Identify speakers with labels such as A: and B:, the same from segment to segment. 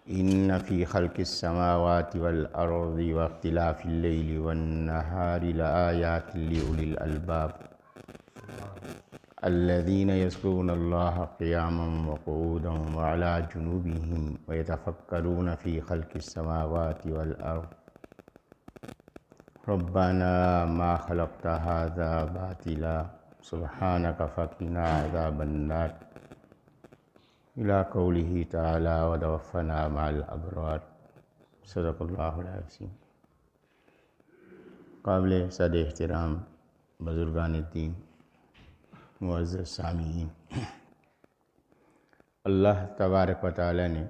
A: إن في خلق السماوات والأرض واختلاف الليل والنهار لآيات لأولي الألباب الذين يذكرون الله قياما وقعودا وعلى جنوبهم ويتفكرون في خلق السماوات والأرض ربنا ما خلقت هذا باطلا سبحانك فقنا عذاب النار إلى قوله تعالى وتوفنا مع الأبرار صدق اللہ العظیم۔ قابل صد احترام بزرگان دین، معزز سامعین، اللہ تبارک و تعالی نے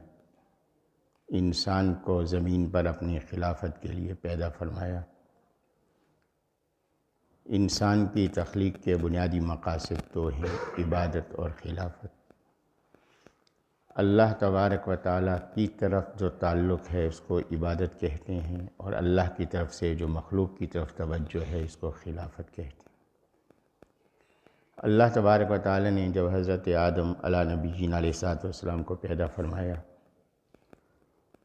A: انسان کو زمین پر اپنی خلافت کے لیے پیدا فرمایا۔ انسان کی تخلیق کے بنیادی مقاصد دو ہیں، عبادت اور خلافت۔ اللہ تبارک و تعالیٰ کی طرف جو تعلق ہے اس کو عبادت کہتے ہیں، اور اللہ کی طرف سے جو مخلوق کی طرف توجہ ہے اس کو خلافت کہتے ہیں۔ اللہ تبارک و تعالیٰ نے جب حضرت آدم علیہ نبینا علیہ السلام کو پیدا فرمایا،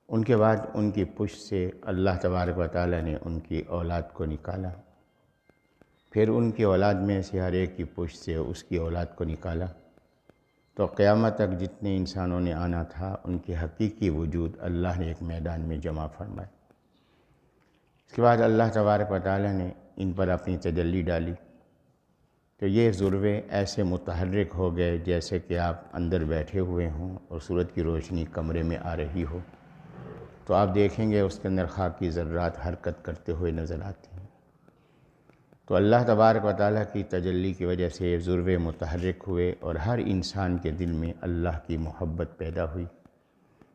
A: ان کے بعد ان کی پشت سے اللہ تبارک و تعالیٰ نے ان کی اولاد کو نکالا، پھر ان کی اولاد میں سے ہر ایک کی پشت سے اس کی اولاد کو نکالا، تو قیامت تک جتنے انسانوں نے آنا تھا ان کی حقیقی وجود اللہ نے ایک میدان میں جمع فرمایا۔ اس کے بعد اللہ تبارک و تعالیٰ نے ان پر اپنی تجلی ڈالی، تو یہ ذروے ایسے متحرک ہو گئے جیسے کہ آپ اندر بیٹھے ہوئے ہوں اور سورج کی روشنی کمرے میں آ رہی ہو، تو آپ دیکھیں گے اس کے اندر خاکی ذرات حرکت کرتے ہوئے نظر آتے ہیں۔ تو اللہ تبارک و تعالیٰ کی تجلی کی وجہ سے یہ ذروے متحرک ہوئے اور ہر انسان کے دل میں اللہ کی محبت پیدا ہوئی،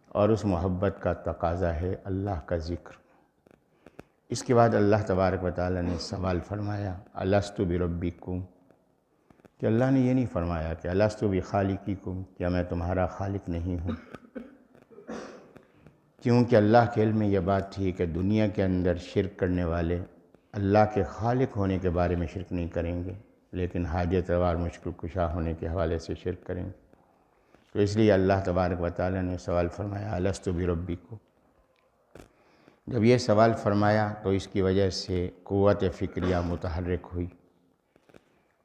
A: اور اس محبت کا تقاضا ہے اللہ کا ذکر۔ اس کے بعد اللہ تبارک و تعالیٰ نے سوال فرمایا الستُ بربکم، کہ اللہ نے یہ نہیں فرمایا کہ الستُ بخالقکم، کیا میں تمہارا خالق نہیں ہوں، کیونکہ اللہ کے علم میں یہ بات تھی کہ دنیا کے اندر شرک کرنے والے اللہ کے خالق ہونے کے بارے میں شرک نہیں کریں گے، لیکن حاجت روا اور مشکل کشا ہونے کے حوالے سے شرک کریں گے۔ تو اس لیے اللہ تبارک و تعالیٰ نے سوال فرمایا الستُ بربکم۔ جب یہ سوال فرمایا تو اس کی وجہ سے قوت فکریہ متحرک ہوئی،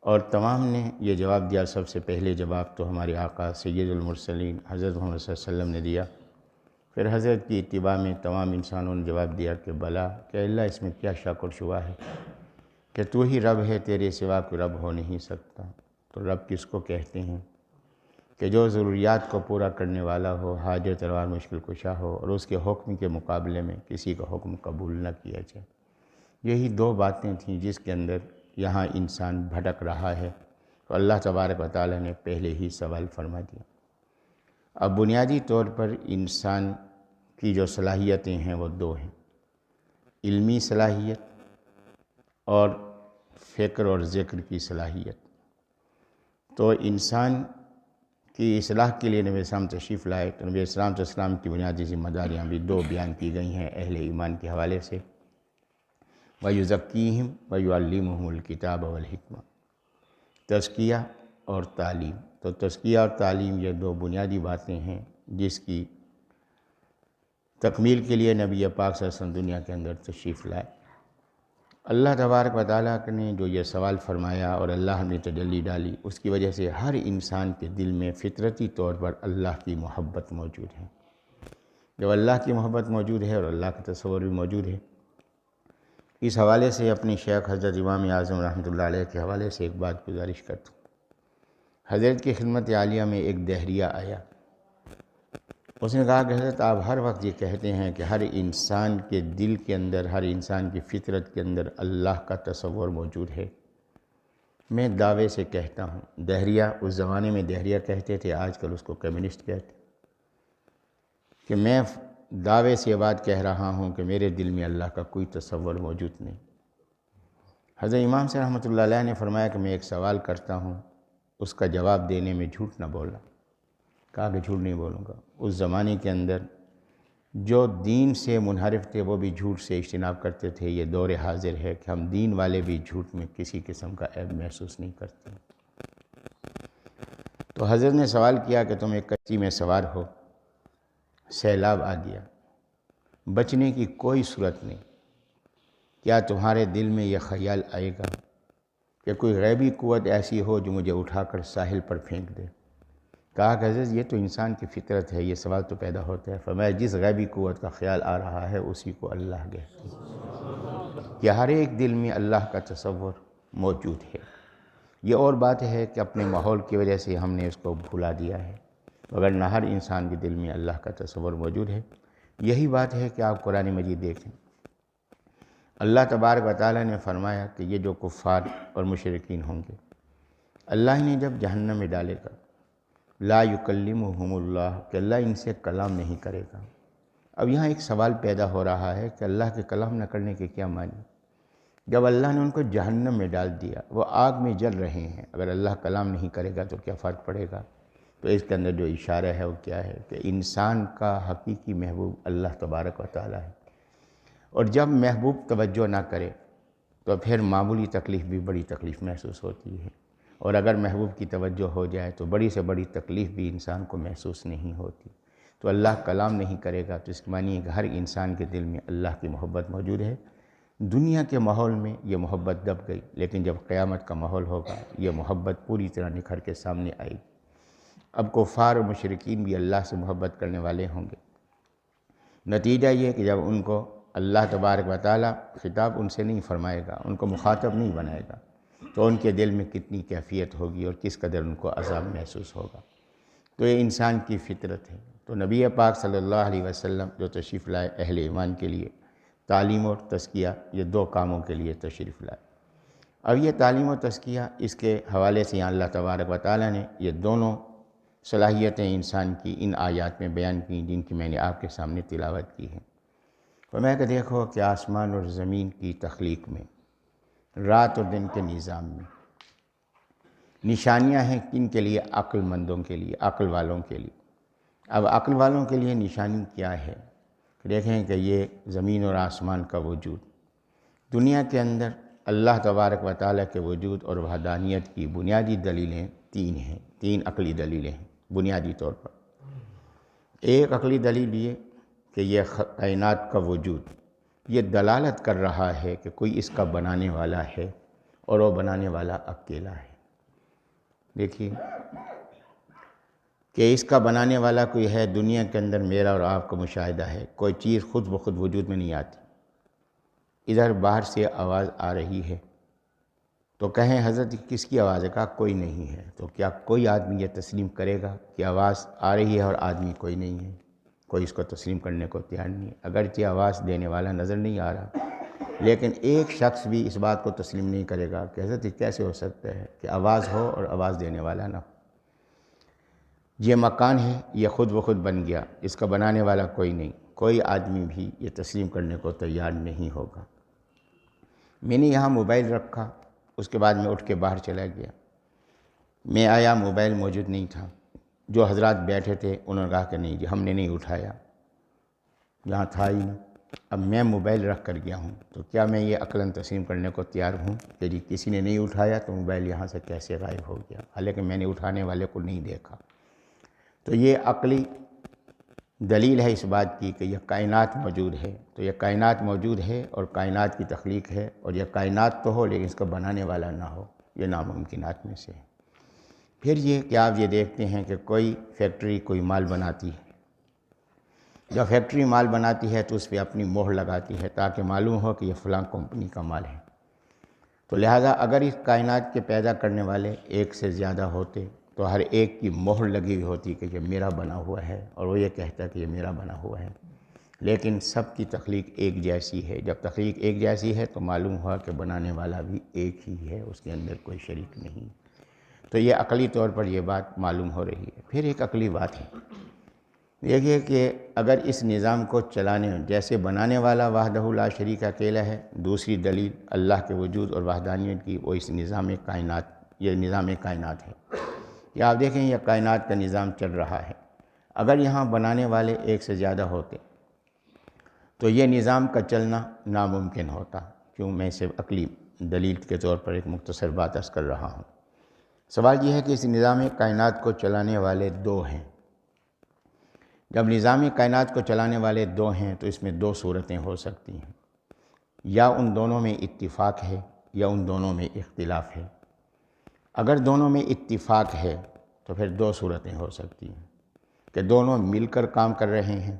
A: اور تمام نے یہ جواب دیا۔ سب سے پہلے جواب تو ہمارے آقا سید المرسلین حضرت محمد صلی اللہ علیہ وسلم نے دیا، پھر حضرت کی اتباع میں تمام انسانوں نے جواب دیا کہ بلا، کہ اللہ اس میں کیا شک اور شبہ ہے کہ تو ہی رب ہے، تیرے سوا کوئی رب ہو نہیں سکتا۔ تو رب کس کو کہتے ہیں؟ کہ جو ضروریات کو پورا کرنے والا ہو، حاجت روا مشکل کشا ہو، اور اس کے حکم کے مقابلے میں کسی کا حکم قبول نہ کیا جائے۔ یہی دو باتیں تھیں جس کے اندر یہاں انسان بھٹک رہا ہے، تو اللہ تبارک و تعالیٰ نے پہلے ہی سوال فرما دیا۔ اب بنیادی طور پر انسان کی جو صلاحیتیں ہیں وہ دو ہیں، علمی صلاحیت اور فکر اور ذکر کی صلاحیت۔ تو انسان کی اصلاح کے لیے نبی اسلام تشریف لائے، تو نبی اسلام کی بنیادی ذمہ داریاں بھی دو بیان کی گئی ہیں اہل ایمان کے حوالے سے، وَيُزَكِّيهِمْ وَيُعَلِّمُهُمُ الْكِتَابَ وَالْحِكْمَةَ، تزکیہ اور تعلیم۔ تو تزکیہ اور تعلیم یہ دو بنیادی باتیں ہیں جس کی تکمیل کے لیے نبی پاک صلی اللہ علیہ وسلم دنیا کے اندر تشریف لائے۔ اللہ تبارک و تعالیٰ نے جو یہ سوال فرمایا اور اللہ نے تجلی ڈالی، اس کی وجہ سے ہر انسان کے دل میں فطرتی طور پر اللہ کی محبت موجود ہے۔ جب اللہ کی محبت موجود ہے اور اللہ کا تصور بھی موجود ہے، اس حوالے سے اپنی شیخ حضرت امام اعظم رحمۃ اللہ علیہ کے حوالے سے ایک بات گزارش کرتا ہوں۔ حضرت کی خدمت عالیہ میں ایک دہریہ آیا، اس نے کہا کہ حضرت آپ ہر وقت یہ کہتے ہیں کہ ہر انسان کے دل کے اندر، ہر انسان کی فطرت کے اندر اللہ کا تصور موجود ہے۔ میں دعوے سے کہتا ہوں، دہریہ اس زمانے میں دہریہ کہتے تھے، آج کل اس کو کمیونسٹ کہتے، کہ میں دعوے سے یہ بات کہہ رہا ہوں کہ میرے دل میں اللہ کا کوئی تصور موجود نہیں۔ حضرت امام سے رحمۃ اللہ علیہ نے فرمایا کہ میں ایک سوال کرتا ہوں، اس کا جواب دینے میں جھوٹ نہ بولنا۔ کہا کہ جھوٹ نہیں بولوں گا۔ اس زمانے کے اندر جو دین سے منحرف تھے وہ بھی جھوٹ سے اجتناب کرتے تھے۔ یہ دور حاضر ہے کہ ہم دین والے بھی جھوٹ میں کسی قسم کا عیب محسوس نہیں کرتے۔ تو حضرت نے سوال کیا کہ تم ایک کشتی میں سوار ہو سیلاب آ گیا، بچنے کی کوئی صورت نہیں، کیا تمہارے دل میں یہ خیال آئے گا کہ کوئی غیبی قوت ایسی ہو جو مجھے اٹھا کر ساحل پر پھینک دے؟ کہا کہ حضرت یہ تو انسان کی فطرت ہے، یہ سوال تو پیدا ہوتا ہے۔ فرمایا جس غیبی قوت کا خیال آ رہا ہے اسی کو اللہ کہتے ہیں، کہ ہر ایک دل میں اللہ کا تصور موجود ہے۔ یہ اور بات ہے کہ اپنے ماحول کی وجہ سے ہم نے اس کو بھلا دیا ہے، وگرنہ ہر انسان کے دل میں اللہ کا تصور موجود ہے۔ یہی بات ہے کہ آپ قرآن مجید دیکھیں، اللہ تبارک و تعالیٰ نے فرمایا کہ یہ جو کفار اور مشرکین ہوں گے، اللہ نے جب جہنم میں ڈالے گا، لا یکلمہم اللہ، کہ اللہ ان سے کلام نہیں کرے گا۔ اب یہاں ایک سوال پیدا ہو رہا ہے کہ اللہ کے کلام نہ کرنے کے کیا معنی؟ جب اللہ نے ان کو جہنم میں ڈال دیا، وہ آگ میں جل رہے ہیں، اگر اللہ کلام نہیں کرے گا تو کیا فرق پڑے گا؟ تو اس کے اندر جو اشارہ ہے وہ کیا ہے کہ انسان کا حقیقی محبوب اللہ تبارک و تعالیٰ ہے، اور جب محبوب توجہ نہ کرے تو پھر معمولی تکلیف بھی بڑی تکلیف محسوس ہوتی ہے، اور اگر محبوب کی توجہ ہو جائے تو بڑی سے بڑی تکلیف بھی انسان کو محسوس نہیں ہوتی۔ تو اللہ کلام نہیں کرے گا تو اس کے معنی ہے کہ ہر انسان کے دل میں اللہ کی محبت موجود ہے۔ دنیا کے ماحول میں یہ محبت دب گئی، لیکن جب قیامت کا ماحول ہوگا یہ محبت پوری طرح نکھر کے سامنے آئے گی۔ اب کفار اور مشرکین بھی اللہ سے محبت کرنے والے ہوں گے۔ نتیجہ یہ کہ جب ان کو اللہ تبارک و تعالیٰ خطاب ان سے نہیں فرمائے گا، ان کو مخاطب نہیں بنائے گا، تو ان کے دل میں کتنی کیفیت ہوگی اور کس قدر ان کو عذاب محسوس ہوگا۔ تو یہ انسان کی فطرت ہے۔ تو نبی پاک صلی اللہ علیہ وسلم جو تشریف لائے اہل ایمان کے لیے، تعلیم اور تزکیہ، یہ دو کاموں کے لیے تشریف لائے۔ اب یہ تعلیم و تزکیہ، اس کے حوالے سے یہاں اللہ تبارک و تعالیٰ نے یہ دونوں صلاحیتیں انسان کی ان آیات میں بیان کی جن کی میں نے آپ کے سامنے تلاوت کی ہے۔ فرمایا کہ دیکھو کہ آسمان اور زمین کی تخلیق میں، رات اور دن کے نظام میں نشانیاں ہیں کن کے لیے؟ عقل مندوں کے لیے، عقل والوں کے لیے۔ اب عقل والوں کے لیے نشانی کیا ہے؟ دیکھیں کہ یہ زمین اور آسمان کا وجود، دنیا کے اندر اللہ تبارک و تعالیٰ کے وجود اور وحدانیت کی بنیادی دلیلیں تین ہیں، تین عقلی دلیلیں ہیں بنیادی طور پر۔ ایک عقلی دلیل یہ کہ یہ کائنات کا وجود یہ دلالت کر رہا ہے کہ کوئی اس کا بنانے والا ہے، اور وہ بنانے والا اکیلا ہے۔ دیکھیے کہ اس کا بنانے والا کوئی ہے۔ دنیا کے اندر میرا اور آپ کا مشاہدہ ہے، کوئی چیز خود بخود وجود میں نہیں آتی، ادھر باہر سے آواز آ رہی ہے، تو کہیں حضرت کس کی آواز ہے؟ کہا کوئی نہیں ہے۔ تو کیا کوئی آدمی یہ تسلیم کرے گا کہ آواز آ رہی ہے اور آدمی کوئی نہیں ہے؟ کوئی اس کو تسلیم کرنے کو تیار نہیں ہے، اگرچہ آواز دینے والا نظر نہیں آ رہا، لیکن ایک شخص بھی اس بات کو تسلیم نہیں کرے گا کہ حضرت کیسے ہو سکتا ہے کہ آواز ہو اور آواز دینے والا نہ ہو۔ یہ مکان ہے، یہ خود بخود بن گیا، اس کا بنانے والا کوئی نہیں، کوئی آدمی بھی یہ تسلیم کرنے کو تیار نہیں ہوگا۔ میں نے یہاں موبائل رکھا، اس کے بعد میں اٹھ کے باہر چلا گیا، میں آیا موبائل موجود نہیں تھا، جو حضرات بیٹھے تھے انہوں نے کہا کہ نہیں جی ہم نے نہیں اٹھایا، یہاں تھا ہی نہیں۔ اب میں موبائل رکھ کر گیا ہوں تو کیا میں یہ عقلاً تسلیم کرنے کو تیار ہوں کہ جی کسی نے نہیں اٹھایا تو موبائل یہاں سے کیسے غائب ہو گیا، حالانکہ میں نے اٹھانے والے کو نہیں دیکھا؟ تو یہ عقلی دلیل ہے اس بات کی کہ یہ کائنات موجود ہے۔ تو یہ کائنات موجود ہے اور کائنات کی تخلیق ہے، اور یہ کائنات تو ہو لیکن اس کا بنانے والا نہ ہو، یہ ناممکنات میں سے ہے۔ پھر یہ کہ آپ یہ دیکھتے ہیں کہ کوئی فیکٹری کوئی مال بناتی ہے، جب فیکٹری مال بناتی ہے تو اس پہ اپنی مہر لگاتی ہے تاکہ معلوم ہو کہ یہ فلاں کمپنی کا مال ہے۔ تو لہٰذا اگر اس کائنات کے پیدا کرنے والے ایک سے زیادہ ہوتے تو ہر ایک کی مہر لگی ہوئی ہوتی کہ یہ میرا بنا ہوا ہے، اور وہ یہ کہتا کہ یہ میرا بنا ہوا ہے، لیکن سب کی تخلیق ایک جیسی ہے۔ جب تخلیق ایک جیسی ہے تو معلوم ہوا کہ بنانے والا بھی ایک ہی ہے، اس کے اندر کوئی شریک نہیں۔ تو یہ عقلی طور پر یہ بات معلوم ہو رہی ہے۔ پھر ایک عقلی بات ہے، دیکھیے کہ اگر اس نظام کو چلانے، جیسے بنانے والا وحدہ لا شریک اکیلا ہے، دوسری دلیل اللہ کے وجود اور وحدانیت کی، وہ اس نظام کائنات، یہ نظام کائنات ہے۔ یہ آپ دیکھیں یہ کائنات کا نظام چل رہا ہے، اگر یہاں بنانے والے ایک سے زیادہ ہوتے تو یہ نظام کا چلنا ناممکن ہوتا۔ کیوں؟ میں صرف عقلی دلیل کے طور پر ایک مختصر بات عرض کر رہا ہوں۔ سوال یہ ہے کہ اس نظام کائنات کو چلانے والے دو ہیں، جب نظام کائنات کو چلانے والے دو ہیں تو اس میں دو صورتیں ہو سکتی ہیں، یا ان دونوں میں اتفاق ہے یا ان دونوں میں اختلاف ہے۔ اگر دونوں میں اتفاق ہے تو پھر دو صورتیں ہو سکتی ہیں کہ دونوں مل کر کام کر رہے ہیں،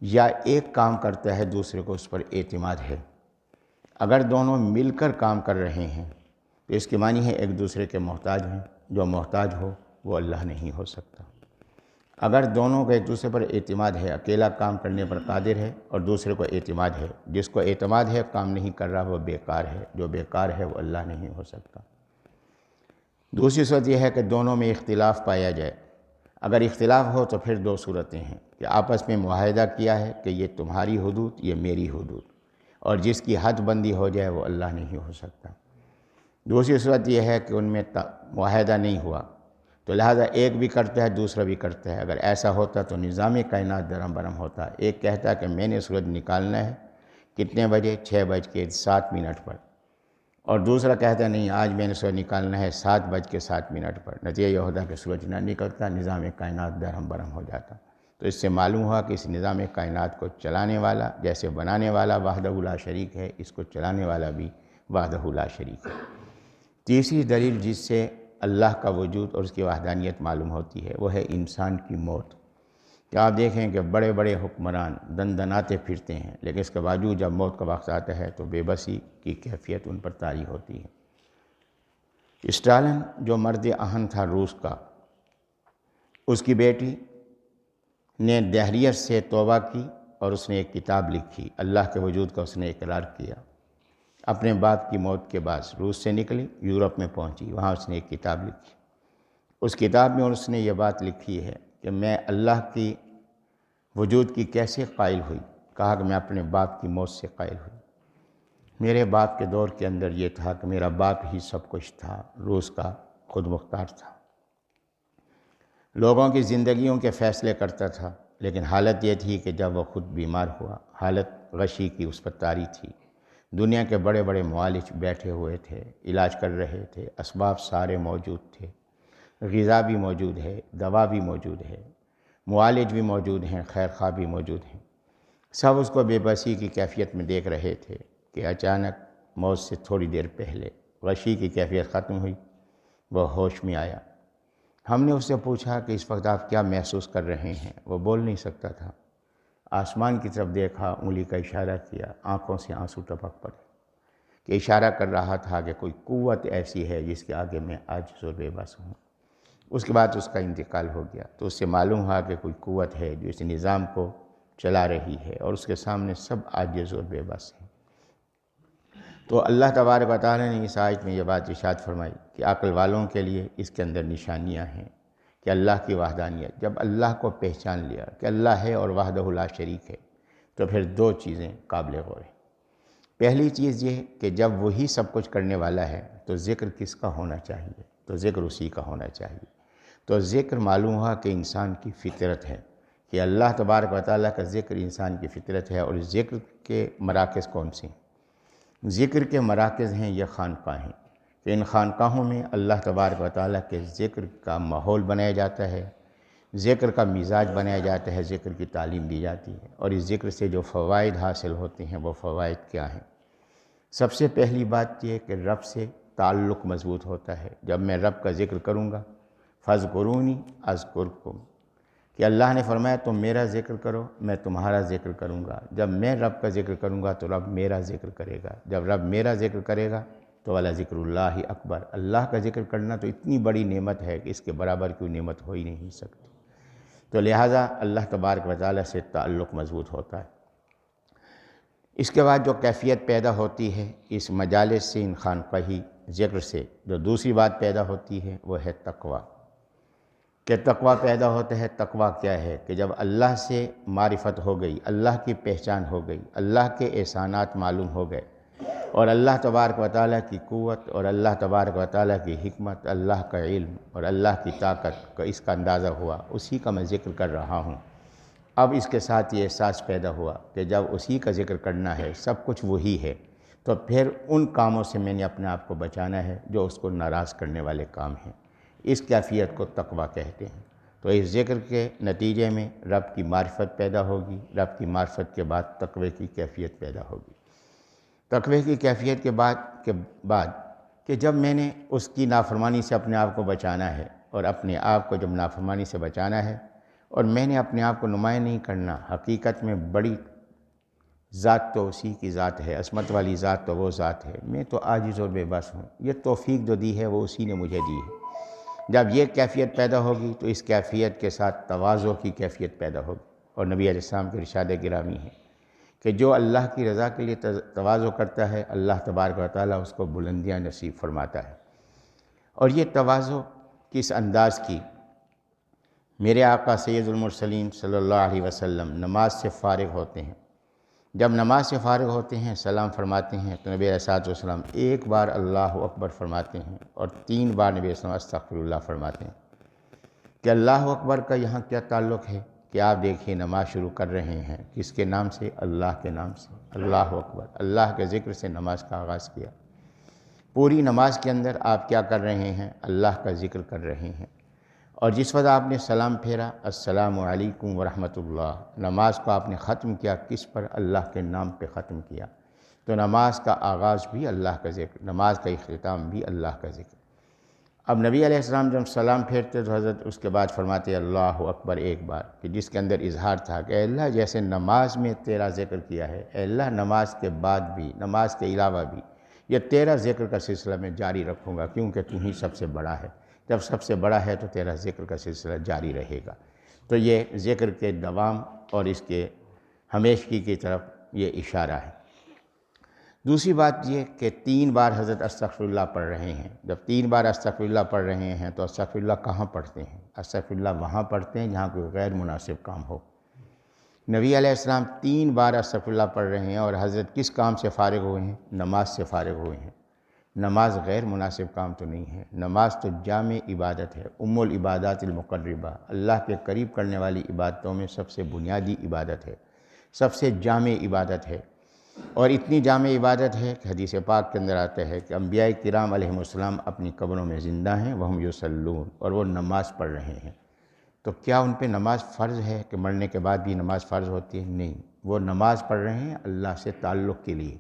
A: یا ایک کام کرتا ہے دوسرے کو اس پر اعتماد ہے۔ اگر دونوں مل کر کام کر رہے ہیں تو اس کے معنی ہے ایک دوسرے کے محتاج ہیں، جو محتاج ہو وہ اللہ نہیں ہو سکتا۔ اگر دونوں کا ایک دوسرے پر اعتماد ہے، اکیلا کام کرنے پر قادر ہے اور دوسرے کو اعتماد ہے، جس کو اعتماد ہے کام نہیں کر رہا وہ بیکار ہے، جو بیکار ہے وہ اللہ نہیں ہو سکتا۔ دوسری صورت یہ ہے کہ دونوں میں اختلاف پایا جائے۔ اگر اختلاف ہو تو پھر دو صورتیں ہیں کہ آپس میں معاہدہ کیا ہے کہ یہ تمہاری حدود یہ میری حدود، اور جس کی حد بندی ہو جائے وہ اللہ نہیں ہو سکتا۔ دوسری صورت یہ ہے کہ ان میں معاہدہ نہیں ہوا تو لہٰذا ایک بھی کرتا ہے دوسرا بھی کرتا ہے۔ اگر ایسا ہوتا تو نظام کائنات درہم برہم ہوتا۔ ایک کہتا ہے کہ میں نے سورج نکالنا ہے کتنے بجے، 6:07 پر، اور دوسرا کہتا ہے نہیں آج میں نے سورج نکالنا ہے 7:07 پر۔ نتیجہ یہ ہوتا کہ سورج نہ نکلتا، نظام کائنات درہم برہم ہو جاتا۔ تو اس سے معلوم ہوا کہ اس نظام کائنات کو چلانے والا جیسے بنانے والا وحدہ لا شریک ہے، اس کو چلانے والا بھی وحدہ لا شریک ہے۔ تیسری دلیل جس سے اللہ کا وجود اور اس کی وحدانیت معلوم ہوتی ہے وہ ہے انسان کی موت۔ کہ آپ دیکھیں کہ بڑے بڑے حکمران دندناتے پھرتے ہیں، لیکن اس کے باوجود جب موت کا وقت آتا ہے تو بے بسی کی کیفیت ان پر طاری ہوتی ہے۔ اسٹالن جو مرد اہم تھا روس کا، اس کی بیٹی نے دہریت سے توبہ کی اور اس نے ایک کتاب لکھی، اللہ کے وجود کا اس نے اقرار کیا۔ اپنے باپ کی موت کے بعد روس سے نکلی، یورپ میں پہنچی، وہاں اس نے ایک کتاب لکھی۔ اس کتاب میں اس نے یہ بات لکھی ہے کہ میں اللہ کی وجود کی کیسے قائل ہوئی۔ کہا کہ میں اپنے باپ کی موت سے قائل ہوئی۔ میرے باپ کے دور کے اندر یہ تھا کہ میرا باپ ہی سب کچھ تھا، روس کا خود مختار تھا، لوگوں کی زندگیوں کے فیصلے کرتا تھا، لیکن حالت یہ تھی کہ جب وہ خود بیمار ہوا، حالت غشی کی اس پر طاری تھی۔ دنیا کے بڑے بڑے معالج بیٹھے ہوئے تھے، علاج کر رہے تھے، اسباب سارے موجود تھے، غذا بھی موجود ہے، دوا بھی موجود ہے، معالج بھی موجود ہیں، خیر خواہ بھی موجود ہیں۔ سب اس کو بے بسی کی کیفیت میں دیکھ رہے تھے کہ اچانک موت سے تھوڑی دیر پہلے غشی کی کیفیت ختم ہوئی، وہ ہوش میں آیا۔ ہم نے اس سے پوچھا کہ اس وقت آپ کیا محسوس کر رہے ہیں؟ وہ بول نہیں سکتا تھا۔ آسمان کی طرف دیکھا، انگلی کا اشارہ کیا، آنکھوں سے آنسو ٹپک پڑے کہ اشارہ کر رہا تھا کہ کوئی قوت ایسی ہے جس کے آگے میں عاجز اور بے بس ہوں۔ اس کے بعد اس کا انتقال ہو گیا۔ تو اس سے معلوم ہوا کہ کوئی قوت ہے جو اس نظام کو چلا رہی ہے اور اس کے سامنے سب عاجز اور بے بس ہیں۔ تو اللہ تبارک و تعالیٰ نے اس آیت میں یہ بات ارشاد فرمائی کہ عقل والوں کے لیے اس کے اندر نشانیاں ہیں کہ اللہ کی وحدانیت۔ جب اللہ کو پہچان لیا کہ اللہ ہے اور وحدہ لا شریک ہے تو پھر دو چیزیں قابل غور ہیں۔ پہلی چیز یہ کہ جب وہی سب کچھ کرنے والا ہے تو ذکر کس کا ہونا چاہیے؟ تو ذکر اسی کا ہونا چاہیے۔ تو ذکر معلوم ہوا کہ انسان کی فطرت ہے، کہ اللہ تبارک و تعالیٰ کا ذکر انسان کی فطرت ہے۔ اور ذکر کے مراکز کون سے ہیں؟ ذکر کے مراکز ہیں یہ خانقاہیں، کہ ان خانقاہوں میں اللہ تبارک و تعالیٰ کے ذکر کا ماحول بنایا جاتا ہے، ذکر کا مزاج بنایا جاتا ہے، ذکر کی تعلیم دی جاتی ہے۔ اور اس ذکر سے جو فوائد حاصل ہوتے ہیں وہ فوائد کیا ہیں؟ سب سے پہلی بات یہ کہ رب سے تعلق مضبوط ہوتا ہے۔ جب میں رب کا ذکر کروں گا، فَاذْكُرُونِی اذکرکم، کہ اللہ نے فرمایا تم میرا ذکر کرو میں تمہارا ذکر کروں گا۔ جب میں رب کا ذکر کروں گا تو رب میرا ذکر کرے گا۔ جب رب میرا ذکر کرے گا تو والا ذکر اللہ اکبر، اللہ کا ذکر کرنا تو اتنی بڑی نعمت ہے کہ اس کے برابر کوئی نعمت ہو ہی نہیں سکتی۔ تو لہٰذا اللہ تبارک و تعالیٰ سے تعلق مضبوط ہوتا ہے۔ اس کے بعد جو کیفیت پیدا ہوتی ہے اس مجالس سے، ان خانقاہی ذکر سے، جو دوسری بات پیدا ہوتی ہے وہ ہے تقوی، کہ تقوی پیدا ہوتا ہے۔ تقوی کیا ہے؟ کہ جب اللہ سے معرفت ہو گئی، اللہ کی پہچان ہو گئی، اللہ کے احسانات معلوم ہو گئے، اور اللہ تبارک و تعالیٰ کی قوت اور اللہ تبارک و تعالیٰ کی حکمت، اللہ کا علم اور اللہ کی طاقت کا اس کا اندازہ ہوا، اسی کا میں ذکر کر رہا ہوں۔ اب اس کے ساتھ یہ احساس پیدا ہوا کہ جب اسی کا ذکر کرنا ہے، سب کچھ وہی ہے، تو پھر ان کاموں سے میں نے اپنے آپ کو بچانا ہے جو اس کو ناراض کرنے والے کام ہیں۔ اس کیفیت کو تقوی کہتے ہیں۔ تو اس ذکر کے نتیجے میں رب کی معرفت پیدا ہوگی، رب کی معرفت کے بعد تقوی کی کیفیت پیدا ہوگی۔ تقوی کی کیفیت کے بعد کہ جب میں نے اس کی نافرمانی سے اپنے آپ کو بچانا ہے، اور اپنے آپ کو جب نافرمانی سے بچانا ہے، اور میں نے اپنے آپ کو نمایاں نہیں کرنا، حقیقت میں بڑی ذات تو اسی کی ذات ہے، عظمت والی ذات تو وہ ذات ہے، میں تو عاجز اور بے بس ہوں، یہ توفیق جو دی ہے وہ اسی نے مجھے دی ہے۔ جب یہ کیفیت پیدا ہوگی تو اس کیفیت کے ساتھ تواضع کی کیفیت پیدا ہوگی، اور نبی علیہ السلام کے ارشاد گرامی ہے کہ جو اللہ کی رضا کے لیے تواضع کرتا ہے، اللہ تبارک و تعالیٰ اس کو بلندیاں نصیب فرماتا ہے۔ اور یہ تواضع کس انداز کی؟ میرے آقا سید المرسلین صلی اللہ علیہ وسلم نماز سے فارغ ہوتے ہیں، جب نماز سے فارغ ہوتے ہیں سلام فرماتے ہیں تو نبی علیہ السلام ایک بار اللہ اکبر فرماتے ہیں اور 3 بار نبی علیہ السلام استغفر اللہ فرماتے ہیں۔ کہ اللہ اکبر کا یہاں کیا تعلق ہے کہ آپ دیکھیے نماز شروع کر رہے ہیں کس کے نام سے؟ اللہ کے نام سے، اللہ اکبر، اللہ کے ذکر سے نماز کا آغاز کیا۔ پوری نماز کے اندر آپ کیا کر رہے ہیں؟ اللہ کا ذکر کر رہے ہیں۔ اور جس وقت آپ نے سلام پھیرا السلام علیکم ورحمۃ اللہ، نماز کو آپ نے ختم کیا کس پر؟ اللہ کے نام پہ ختم کیا۔ تو نماز کا آغاز بھی اللہ کا ذکر، نماز کا اختتام بھی اللہ کا ذکر۔ اب نبی علیہ السلام جب سلام پھیرتے تو حضرت اس کے بعد فرماتے اللہ اکبر ایک بار، کہ جس کے اندر اظہار تھا کہ اے اللہ جیسے نماز میں تیرا ذکر کیا ہے، اے اللہ نماز کے بعد بھی، نماز کے علاوہ بھی یہ تیرا ذکر کا سلسلہ میں جاری رکھوں گا، کیونکہ تو ہی سب سے بڑا ہے، جب سب سے بڑا ہے تو تیرا ذکر کا سلسلہ جاری رہے گا۔ تو یہ ذکر کے دوام اور اس کے ہمیشگی کی طرف یہ اشارہ ہے۔ دوسری بات یہ کہ 3 بار حضرت استغفر اللہ پڑھ رہے ہیں۔ جب 3 بار استغفر اللہ پڑھ رہے ہیں تو استغفر اللہ کہاں پڑھتے ہیں؟ استغفر اللہ وہاں پڑھتے ہیں جہاں کوئی غیر مناسب کام ہو۔ نبی علیہ السلام 3 بار استغفر اللہ پڑھ رہے ہیں اور حضرت کس کام سے فارغ ہوئے ہیں؟ نماز سے فارغ ہوئے ہیں۔ نماز غیر مناسب کام تو نہیں ہے، نماز تو جامع عبادت ہے، العبادات المقربہ، اللہ کے قریب کرنے والی عبادتوں میں سب سے بنیادی عبادت ہے، سب سے جامع عبادت ہے۔ اور اتنی جامع عبادت ہے کہ حدیث پاک کے اندر آتا ہے کہ انبیاء کرام علیہ السلام اپنی قبروں میں زندہ ہیں، وہم یصلون، اور وہ نماز پڑھ رہے ہیں۔ تو کیا ان پہ نماز فرض ہے کہ مرنے کے بعد بھی نماز فرض ہوتی ہے؟ نہیں، وہ نماز پڑھ رہے ہیں اللہ سے تعلق کے لیے،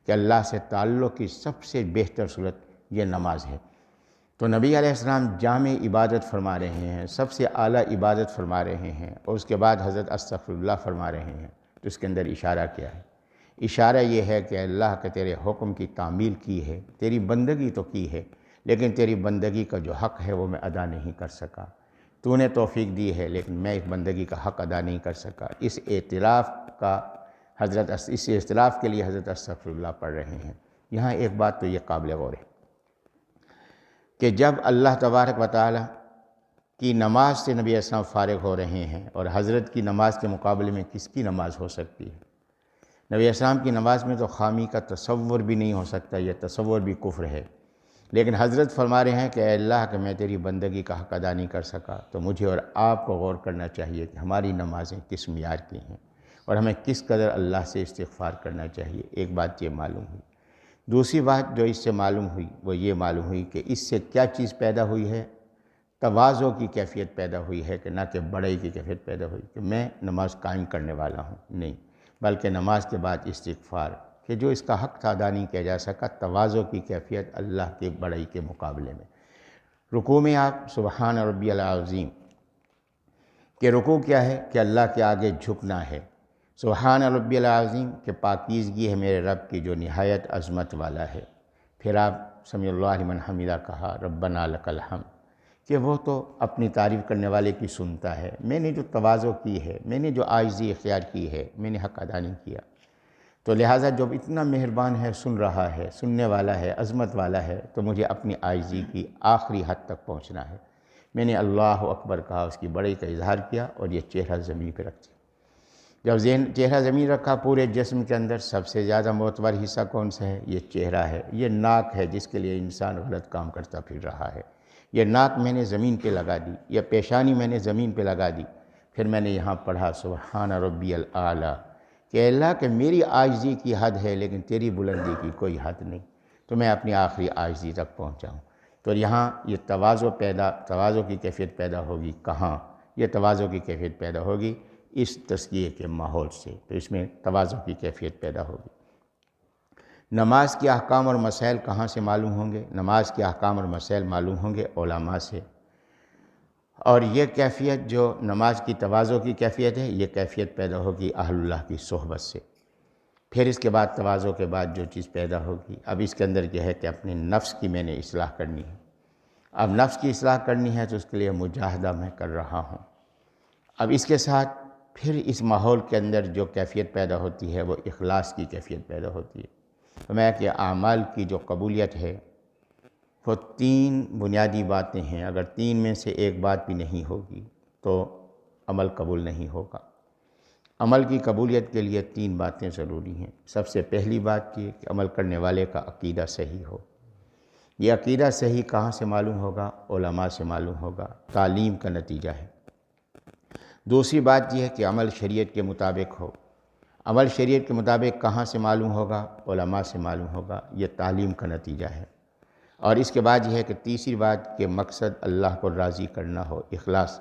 A: کہ اللہ سے تعلق کی سب سے بہتر صورت یہ نماز ہے۔ تو نبی علیہ السلام جامع عبادت فرما رہے ہیں، سب سے اعلیٰ عبادت فرما رہے ہیں، اور اس کے بعد حضرت استغفر اللہ فرما رہے ہیں۔ تو اس کے اندر اشارہ کیا ہے؟ اشارہ یہ ہے کہ اللہ کے تیرے حکم کی تعمیل کی ہے، تیری بندگی تو کی ہے، لیکن تیری بندگی کا جو حق ہے وہ میں ادا نہیں کر سکا۔ تو نے توفیق دی ہے لیکن میں اس بندگی کا حق ادا نہیں کر سکا۔ اس اعتراف کے لیے حضرت استغفر اللہ پڑھ رہے ہیں۔ یہاں ایک بات تو یہ قابل غور ہے کہ جب اللہ تبارک و تعالی کی نماز سے نبی اسلام فارغ ہو رہے ہیں، اور حضرت کی نماز کے مقابلے میں کس کی نماز ہو سکتی ہے؟ نبی اسلام کی نماز میں تو خامی کا تصور بھی نہیں ہو سکتا، یہ تصور بھی کفر ہے، لیکن حضرت فرما رہے ہیں کہ اے اللہ کہ میں تیری بندگی کا حق ادا نہیں کر سکا۔ تو مجھے اور آپ کو غور کرنا چاہیے کہ ہماری نمازیں کس معیار کی ہیں اور ہمیں کس قدر اللہ سے استغفار کرنا چاہیے۔ ایک بات یہ معلوم ہوئی۔ دوسری بات جو اس سے معلوم ہوئی وہ یہ معلوم ہوئی کہ اس سے کیا چیز پیدا ہوئی ہے؟ تواضع کی کیفیت پیدا ہوئی ہے، کہ نہ کہ بڑائی کی کیفیت پیدا ہوئی کہ میں نماز قائم کرنے والا ہوں، نہیں، بلکہ نماز کے بعد استغفار، کہ جو اس کا حق تھا ادا نہیں کیا جا سکا، تواضع کی کیفیت اللہ کے بڑائی کے مقابلے میں۔ رکوع میں آپ سبحان ربی العظیم، کہ رکوع کیا ہے؟ کہ اللہ کے آگے جھکنا ہے۔ سبحان ربی العظیم کہ پاکیزگی ہے میرے رب کی جو نہایت عظمت والا ہے۔ پھر آپ سمیع اللہ لمن حمدہ کہا، ربنا لک الحمد، کہ وہ تو اپنی تعریف کرنے والے کی سنتا ہے۔ میں نے جو تواضع کی ہے، میں نے جو عاجزی اختیار کی ہے، میں نے حق ادا نہیں کیا، تو لہٰذا جب اتنا مہربان ہے، سن رہا ہے، سننے والا ہے، عظمت والا ہے، تو مجھے اپنی عاجزی کی آخری حد تک پہنچنا ہے۔ میں نے اللہ اکبر کہا، اس کی بڑائی کا اظہار کیا، اور یہ چہرہ زمین پہ رکھ دیا۔ جب چہرہ زمین رکھا، پورے جسم کے اندر سب سے زیادہ معتبر حصہ کون سا ہے؟ یہ چہرہ ہے، یہ ناک ہے جس کے لیے انسان غلط کام کرتا پھر رہا ہے۔ یہ ناک میں نے زمین پہ لگا دی، یہ پیشانی میں نے زمین پہ لگا دی۔ پھر میں نے یہاں پڑھا سبحان ربی الاعلیٰ، کہ اللہ کہ میری عاجزی کی حد ہے لیکن تیری بلندی کی کوئی حد نہیں، تو میں اپنی آخری عاجزی تک پہنچا ہوں۔ تو یہاں یہ تواضع کی کیفیت پیدا ہوگی کہاں؟ یہ تواضع کی کیفیت پیدا ہوگی اس تزکیے کے ماحول سے، تو اس میں تواضع کی کیفیت پیدا ہوگی۔ نماز کے احکام اور مسائل کہاں سے معلوم ہوں گے؟ نماز کے احکام اور مسائل معلوم ہوں گے علماء سے، اور یہ کیفیت جو نماز کی تواضع کی کیفیت ہے، یہ کیفیت پیدا ہوگی اہل اللہ کی صحبت سے۔ پھر اس کے بعد تواضع کے بعد جو چیز پیدا ہوگی، اب اس کے اندر یہ ہے کہ اپنے نفس کی میں نے اصلاح کرنی ہے۔ اب نفس کی اصلاح کرنی ہے تو اس کے لیے مجاہدہ میں کر رہا ہوں۔ اب اس کے ساتھ پھر اس ماحول کے اندر جو کیفیت پیدا ہوتی ہے وہ اخلاص کی کیفیت پیدا ہوتی ہے۔ فرمایا کہ اعمال کی جو قبولیت ہے وہ 3 بنیادی باتیں ہیں، اگر 3 میں سے ایک بات بھی نہیں ہوگی تو عمل قبول نہیں ہوگا۔ عمل کی قبولیت کے لیے 3 باتیں ضروری ہیں۔ سب سے پہلی بات یہ کہ عمل کرنے والے کا عقیدہ صحیح ہو۔ یہ عقیدہ صحیح کہاں سے معلوم ہوگا؟ علماء سے معلوم ہوگا، تعلیم کا نتیجہ ہے۔ دوسری بات یہ ہے کہ عمل شریعت کے مطابق ہو۔ عمل شریعت کے مطابق کہاں سے معلوم ہوگا؟ علماء سے معلوم ہوگا، یہ تعلیم کا نتیجہ ہے۔ اور اس کے بعد یہ ہے کہ تیسری بات کہ مقصد اللہ کو راضی کرنا ہو، اخلاص،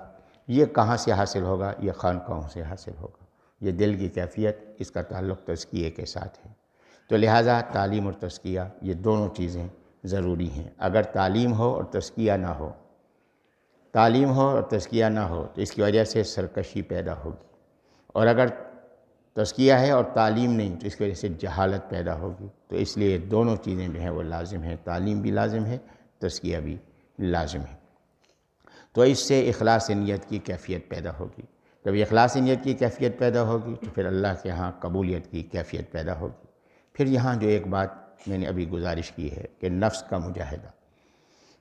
A: یہ کہاں سے حاصل ہوگا؟ یہ خانقاہوں سے حاصل ہوگا۔ یہ دل کی کیفیت، اس کا تعلق تزکیے کے ساتھ ہے۔ تو لہٰذا تعلیم اور تزکیہ یہ دونوں چیزیں ضروری ہیں۔ اگر تعلیم ہو اور تزکیہ نہ ہو، تعلیم ہو اور تزکیہ نہ ہو تو اس کی وجہ سے سرکشی پیدا ہوگی، اور اگر تزکیہ ہے اور تعلیم نہیں تو اس کی وجہ سے جہالت پیدا ہوگی۔ تو اس لیے دونوں چیزیں جو ہیں وہ لازم ہیں، تعلیم بھی لازم ہے، تزکیہ بھی لازم ہے۔ تو اس سے اخلاص نیت کی کیفیت پیدا ہوگی۔ جب اخلاص نیت کی کیفیت پیدا ہوگی تو پھر اللہ کے ہاں قبولیت کی کیفیت پیدا ہوگی۔ پھر یہاں جو ایک بات میں نے ابھی گزارش کی ہے کہ نفس کا مجاہدہ،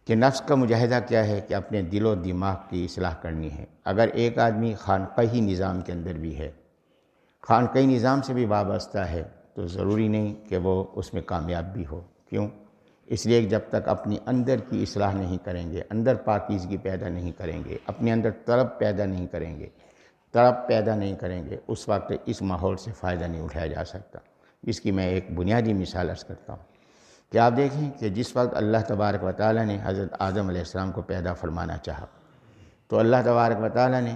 A: کہ نفس کا مجاہدہ کیا ہے؟ کہ اپنے دل و دماغ کی اصلاح کرنی ہے۔ اگر ایک آدمی خانقاہی نظام کے اندر بھی ہے، خانقاہی نظام سے بھی وابستہ ہے، تو ضروری نہیں کہ وہ اس میں کامیاب بھی ہو۔ کیوں؟ اس لیے جب تک اپنی اندر کی اصلاح نہیں کریں گے، اندر پاکیزگی پیدا نہیں کریں گے، اپنے اندر طلب پیدا نہیں کریں گے، اس وقت اس ماحول سے فائدہ نہیں اٹھایا جا سکتا۔ اس کی میں ایک بنیادی مثال عرض کرتا ہوں کہ آپ دیکھیں کہ جس وقت اللہ تبارک و تعالیٰ نے حضرت آدم علیہ السلام کو پیدا فرمانا چاہا تو اللہ تبارک و تعالیٰ نے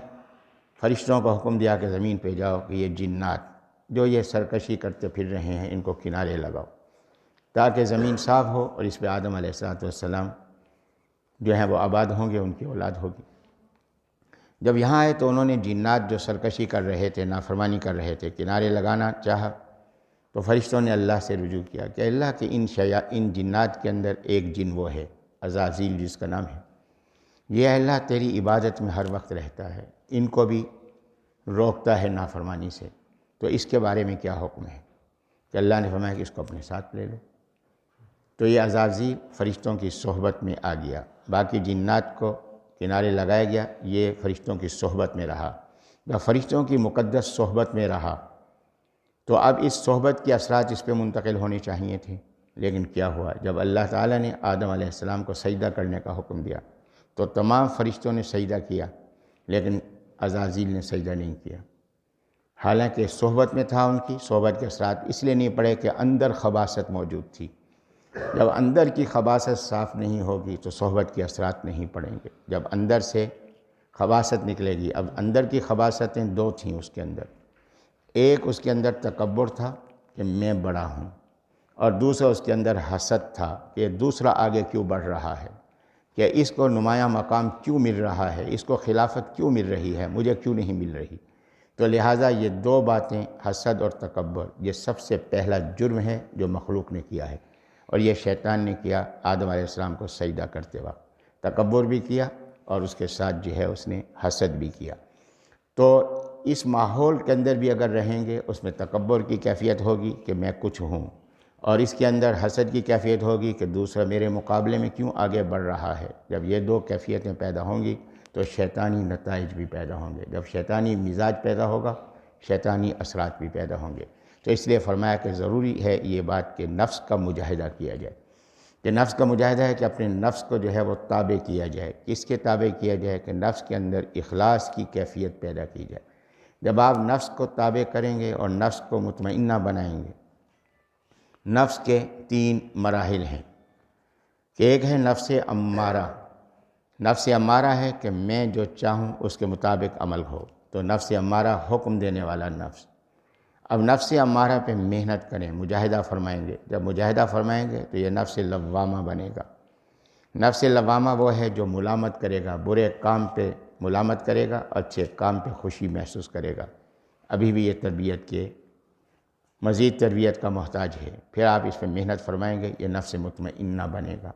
A: فرشتوں کو حکم دیا کہ زمین پہ جاؤ کہ یہ جنات جو یہ سرکشی کرتے پھر رہے ہیں ان کو کنارے لگاؤ تاکہ زمین صاف ہو اور اس پہ آدم علیہ السلام جو ہیں وہ آباد ہوں گے، ان کی اولاد ہوگی۔ جب یہاں آئے تو انہوں نے جنات جو سرکشی کر رہے تھے، نافرمانی کر رہے تھے، کنارے لگانا چاہا تو فرشتوں نے اللہ سے رجوع کیا کہ اللہ کے ان جنات کے اندر ایک جن وہ ہے عزازیل جس کا نام ہے، یہ اللہ تیری عبادت میں ہر وقت رہتا ہے، ان کو بھی روکتا ہے نافرمانی سے، تو اس کے بارے میں کیا حکم ہے؟ کہ اللہ نے فرمایا کہ اس کو اپنے ساتھ لے لو۔ تو یہ عزازیل فرشتوں کی صحبت میں آ گیا، باقی جنات کو کنارے لگایا گیا، یہ فرشتوں کی صحبت میں رہا۔ جب فرشتوں کی مقدس صحبت میں رہا تو اب اس صحبت کے اثرات اس پہ منتقل ہونے چاہیے تھے، لیکن کیا ہوا؟ جب اللہ تعالیٰ نے آدم علیہ السلام کو سجدہ کرنے کا حکم دیا تو تمام فرشتوں نے سجدہ کیا، لیکن عزازیل نے سجدہ نہیں کیا، حالانکہ صحبت میں تھا۔ ان کی صحبت کے اثرات اس لیے نہیں پڑے کہ اندر خباثت موجود تھی۔ جب اندر کی خباثت صاف نہیں ہوگی تو صحبت کے اثرات نہیں پڑیں گے۔ جب اندر سے خباثت نکلے گی، اب اندر کی خباثتیں 2 تھیں اس کے اندر، ایک اس کے اندر تکبر تھا کہ میں بڑا ہوں، اور دوسرا اس کے اندر حسد تھا کہ دوسرا آگے کیوں بڑھ رہا ہے، کہ اس کو نمایاں مقام کیوں مل رہا ہے، اس کو خلافت کیوں مل رہی ہے، مجھے کیوں نہیں مل رہی۔ تو لہٰذا یہ 2 باتیں، حسد اور تکبر، یہ سب سے پہلا جرم ہے جو مخلوق نے کیا ہے، اور یہ شیطان نے کیا آدم علیہ السلام کو سجدہ کرتے وقت۔ تکبر بھی کیا اور اس کے ساتھ جو ہے اس نے حسد بھی کیا۔ تو اس ماحول کے اندر بھی اگر رہیں گے، اس میں تکبر کی کیفیت ہوگی کہ میں کچھ ہوں، اور اس کے اندر حسد کی کیفیت ہوگی کہ دوسرا میرے مقابلے میں کیوں آگے بڑھ رہا ہے۔ جب یہ 2 کیفیتیں پیدا ہوں گی تو شیطانی نتائج بھی پیدا ہوں گے۔ جب شیطانی مزاج پیدا ہوگا، شیطانی اثرات بھی پیدا ہوں گے۔ تو اس لیے فرمایا کہ ضروری ہے یہ بات کہ نفس کا مجاہدہ کیا جائے، کہ نفس کا مجاہدہ ہے کہ اپنے نفس کو جو ہے وہ تابع کیا جائے۔ کس کے تابع کیا جائے؟ کہ نفس کے اندر اخلاص کی کیفیت پیدا کی جائے۔ جب آپ نفس کو تابع کریں گے اور نفس کو مطمئنہ بنائیں گے، نفس کے 3 مراحل ہیں کہ ایک ہے نفس امارہ، نفس امارہ ہے کہ میں جو چاہوں اس کے مطابق عمل ہو، تو نفس امارہ حکم دینے والا نفس۔ اب نفس امارہ پہ محنت کریں، مجاہدہ فرمائیں گے۔ جب مجاہدہ فرمائیں گے تو یہ نفس لوامہ بنے گا۔ نفس لوامہ وہ ہے جو ملامت کرے گا، برے کام پہ ملامت کرے گا، اچھے کام پہ خوشی محسوس کرے گا۔ ابھی بھی یہ تربیت کے مزید تربیت کا محتاج ہے۔ پھر آپ اس پہ محنت فرمائیں گے، یہ نفس مطمئنہ بنے گا۔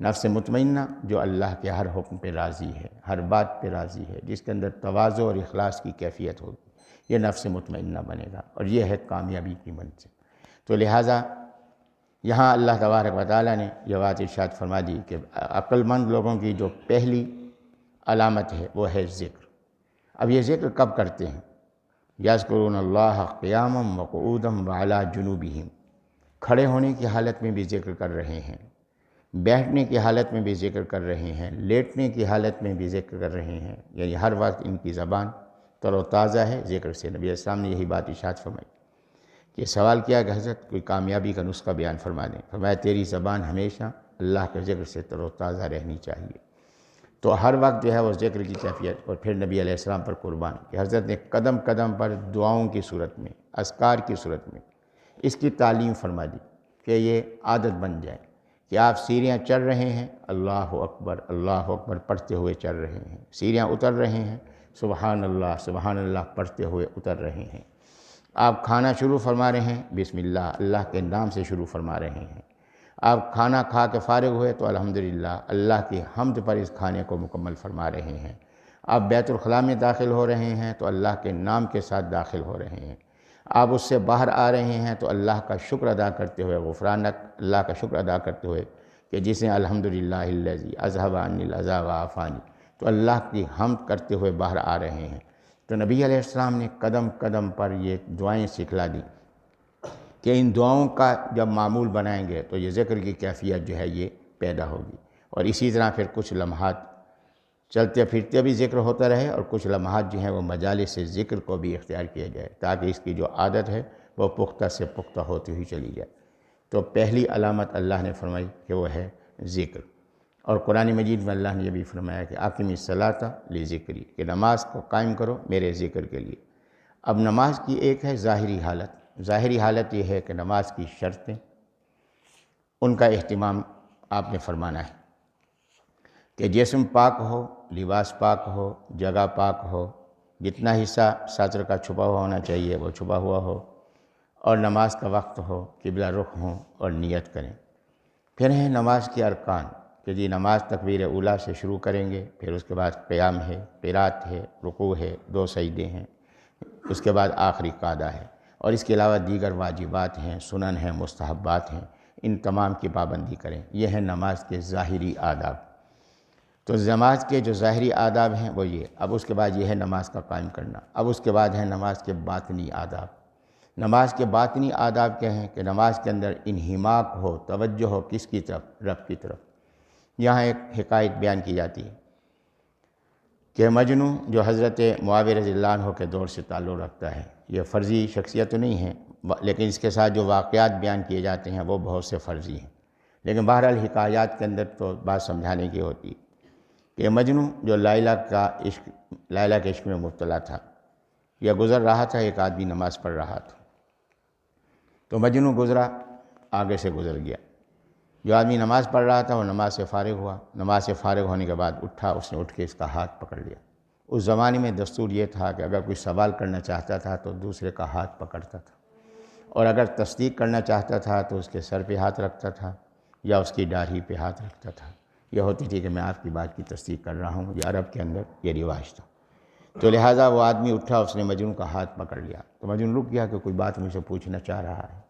A: نفس مطمئنہ جو اللہ کے ہر حکم پہ راضی ہے، ہر بات پہ راضی ہے، جس کے اندر تواضع اور اخلاص کی کیفیت ہوگی، یہ نفس مطمئنہ بنے گا، اور یہ ہے کامیابی کی منزل۔ تو لہٰذا یہاں اللہ تبارک و تعالیٰ نے یہ بات ارشاد فرما دی کہ عقل مند لوگوں کی جو پہلی علامت ہے وہ ہے ذکر۔ اب یہ ذکر کب کرتے ہیں؟ یذکرون اللہ قیاما وقعودا وعلی جنوبہم، کھڑے ہونے کی حالت میں بھی ذکر کر رہے ہیں، بیٹھنے کی حالت میں بھی ذکر کر رہے ہیں، لیٹنے کی حالت میں بھی ذکر کر رہے ہیں، یعنی ہر وقت ان کی زبان تر و تازہ ہے ذکر سے۔ نبی اسلام نے یہی بات ارشاد فرمائی کہ سوال کیا کہ حضرت کوئی کامیابی کا نسخہ بیان فرما دیں۔ فرمایا تیری زبان ہمیشہ اللہ کے ذکر سے تر و تازہ رہنی چاہیے۔ تو ہر وقت جو ہے وہ ذکر کی کیفیت۔ اور پھر نبی علیہ السلام پر قربان کہ حضرت نے قدم قدم پر دعاؤں کی صورت میں، اذکار کی صورت میں اس کی تعلیم فرما دی کہ یہ عادت بن جائے کہ آپ سیڑھیاں چڑھ رہے ہیں، اللہ اکبر پڑھتے ہوئے چڑھ رہے ہیں، سیڑھیاں اتر رہے ہیں، سبحان اللہ پڑھتے ہوئے اتر رہے ہیں، آپ کھانا شروع فرما رہے ہیں، بسم اللہ کے نام سے شروع فرما رہے ہیں، آپ کھانا کھا کے فارغ ہوئے تو الحمدللہ اللہ کی حمد پر اس کھانے کو مکمل فرما رہے ہیں، آپ بیت الخلاء میں داخل ہو رہے ہیں تو اللہ کے نام کے ساتھ داخل ہو رہے ہیں، آپ اس سے باہر آ رہے ہیں تو اللہ کا شکر ادا کرتے ہوئے، غفرانک اللہ کا شکر ادا کرتے ہوئے کہ جسے الحمدللہ الذی اذھب عنی الاذی وعافانی، تو اللہ کی حمد کرتے ہوئے باہر آ رہے ہیں۔ تو نبی علیہ السلام نے قدم قدم پر یہ دعائیں سکھلا دی کہ ان دعاؤں کا جب معمول بنائیں گے تو یہ ذکر کی کیفیت جو ہے یہ پیدا ہوگی۔ اور اسی طرح پھر کچھ لمحات چلتے پھرتے بھی ذکر ہوتا رہے، اور کچھ لمحات جو ہیں وہ مجالس سے ذکر کو بھی اختیار کیا جائے تاکہ اس کی جو عادت ہے وہ پختہ سے پختہ ہوتی ہوئی چلی جائے۔ تو پہلی علامت اللہ نے فرمائی کہ وہ ہے ذکر۔ اور قرآن مجید میں اللہ نے یہ بھی فرمایا کہ اقم الصلاۃ لذکری، کہ نماز کو قائم کرو میرے ذکر کے لیے۔ اب نماز کی ایک ہے ظاہری حالت یہ ہے کہ نماز کی شرطیں ان کا اہتمام آپ نے فرمانا ہے کہ جسم پاک ہو، لباس پاک ہو، جگہ پاک ہو، جتنا حصہ ساتر کا چھپا ہوا ہونا چاہیے وہ چھپا ہوا ہو، اور نماز کا وقت ہو، قبلہ رخ ہوں اور نیت کریں۔ پھر ہیں نماز کے ارکان کہ جی نماز تکبیر اولیٰ سے شروع کریں گے، پھر اس کے بعد قیام ہے، قرات ہے، رکوع ہے، 2 سجدے ہیں، اس کے بعد آخری قعدہ ہے، اور اس کے علاوہ دیگر واجبات ہیں، سنن ہیں، مستحبات ہیں، ان تمام کی پابندی کریں۔ یہ ہے نماز کے ظاہری آداب۔ تو نماز کے جو ظاہری آداب ہیں وہ یہ، اب اس کے بعد یہ ہے نماز کا قائم کرنا، اب اس کے بعد ہے نماز کے باطنی آداب۔ نماز کے باطنی آداب کیا ہیں کہ نماز کے اندر انہماک ہو، توجہ ہو، کس کی طرف؟ رب کی طرف۔ یہاں ایک حکایت بیان کی جاتی ہے کہ مجنوں جو حضرت معاویہ رضی اللہ عنہ کے دور سے تعلق رکھتا ہے، یہ فرضی شخصیت تو نہیں ہے لیکن اس کے ساتھ جو واقعات بیان کیے جاتے ہیں وہ بہت سے فرضی ہیں، لیکن بہرحال حکایات کے اندر تو بات سمجھانے کی ہوتی ہے کہ مجنوں جو لیلہ کے عشق میں مبتلا تھا، یا گزر رہا تھا، ایک آدمی نماز پڑھ رہا تھا، تو مجنوں گزرا، آگے سے گزر گیا۔ جو آدمی نماز پڑھ رہا تھا وہ نماز سے فارغ ہوا، نماز سے فارغ ہونے کے بعد اٹھا، اس نے اٹھ کے اس کا ہاتھ پکڑ لیا۔ اس زمانے میں دستور یہ تھا کہ اگر کوئی سوال کرنا چاہتا تھا تو دوسرے کا ہاتھ پکڑتا تھا، اور اگر تصدیق کرنا چاہتا تھا تو اس کے سر پہ ہاتھ رکھتا تھا یا اس کی داڑھی پہ ہاتھ رکھتا تھا۔ یہ ہوتی تھی کہ میں آپ کی بات کی تصدیق کر رہا ہوں، یہ عرب کے اندر یہ رواج تھا۔ تو لہٰذا وہ آدمی اٹھا، اس نے مجنوں کا ہاتھ پکڑ لیا، تو مجنوں رک گیا کہ کوئی بات مجھ سے پوچھنا چاہ رہا ہے۔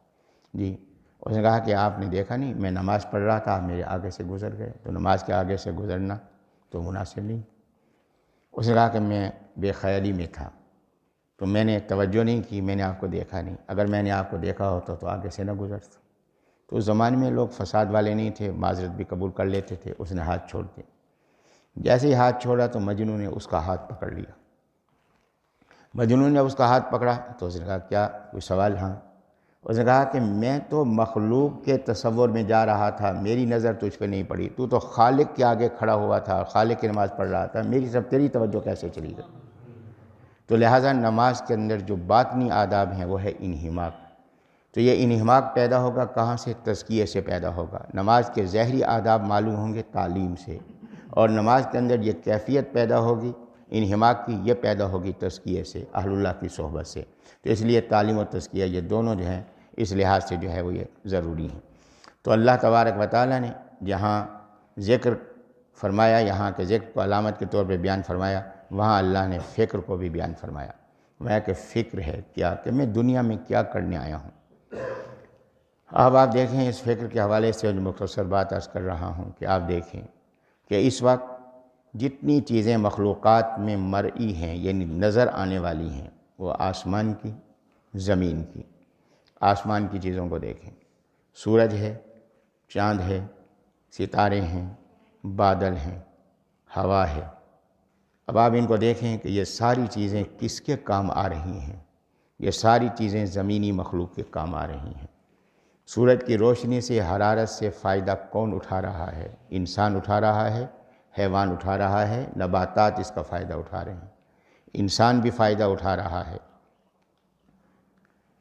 A: جی، اس نے کہا کہ آپ نے دیکھا نہیں میں نماز پڑھ رہا تھا، آپ میرے آگے سے گزر گئے، تو نماز کے آگے سے گزرنا تو مناسب نہیں۔ اس نے کہا کہ میں بے خیالی میں تھا تو میں نے توجہ نہیں کی، میں نے آپ کو دیکھا نہیں، اگر میں نے آپ کو دیکھا ہوتا تو آگے سے نہ گزرتا۔ تو اس زمانے میں لوگ فساد والے نہیں تھے، معذرت بھی قبول کر لیتے تھے۔ اس نے ہاتھ چھوڑ دیا، جیسے ہی ہاتھ چھوڑا تو مجنوں نے اس کا ہاتھ پکڑ لیا۔ مجنوں نے اس کا ہاتھ پکڑا تو اس نے کہا کیا کوئی سوال؟ ہاں۔ اس نے کہا کہ میں تو مخلوق کے تصور میں جا رہا تھا، میری نظر تجھ پہ نہیں پڑی، تو خالق کے آگے کھڑا ہوا تھا، خالق کی نماز پڑھ رہا تھا، میری طرف تیری توجہ کیسے چلی گئی؟ تو لہٰذا نماز کے اندر جو باطنی آداب ہیں وہ ہے انہماک۔ تو یہ انہماک پیدا ہوگا کہاں سے؟ تزکیے سے پیدا ہوگا۔ نماز کے ظاہری آداب معلوم ہوں گے تعلیم سے، اور نماز کے اندر یہ کیفیت پیدا ہوگی انہماک کی، یہ پیدا ہوگی تزکیے سے، اہل اللہ کی صحبت سے۔ تو اس لیے تعلیم و تزکیہ یہ دونوں جو ہیں اس لحاظ سے جو ہے وہ یہ ضروری ہیں۔ تو اللہ تبارک و تعالیٰ نے جہاں ذکر فرمایا، یہاں کے ذکر کو علامت کے طور پہ بیان فرمایا، وہاں اللہ نے فکر کو بھی بیان فرمایا۔ میں کہ فکر ہے کیا کہ میں دنیا میں کیا کرنے آیا ہوں۔ اب آپ دیکھیں اس فکر کے حوالے سے جو مختصر بات عرض کر رہا ہوں کہ آپ دیکھیں کہ اس وقت جتنی چیزیں مخلوقات میں مرئی ہیں یعنی نظر آنے والی ہیں، وہ آسمان کی، زمین کی۔ آسمان کی چیزوں کو دیکھیں، سورج ہے، چاند ہے، ستارے ہیں، بادل ہیں، ہوا ہے۔ اب آپ ان کو دیکھیں کہ یہ ساری چیزیں کس کے کام آ رہی ہیں؟ یہ ساری چیزیں زمینی مخلوق کے کام آ رہی ہیں۔ سورج کی روشنی سے، حرارت سے فائدہ کون اٹھا رہا ہے؟ انسان اٹھا رہا ہے، حیوان اٹھا رہا ہے، نباتات اس کا فائدہ اٹھا رہے ہیں۔ انسان بھی فائدہ اٹھا رہا ہے،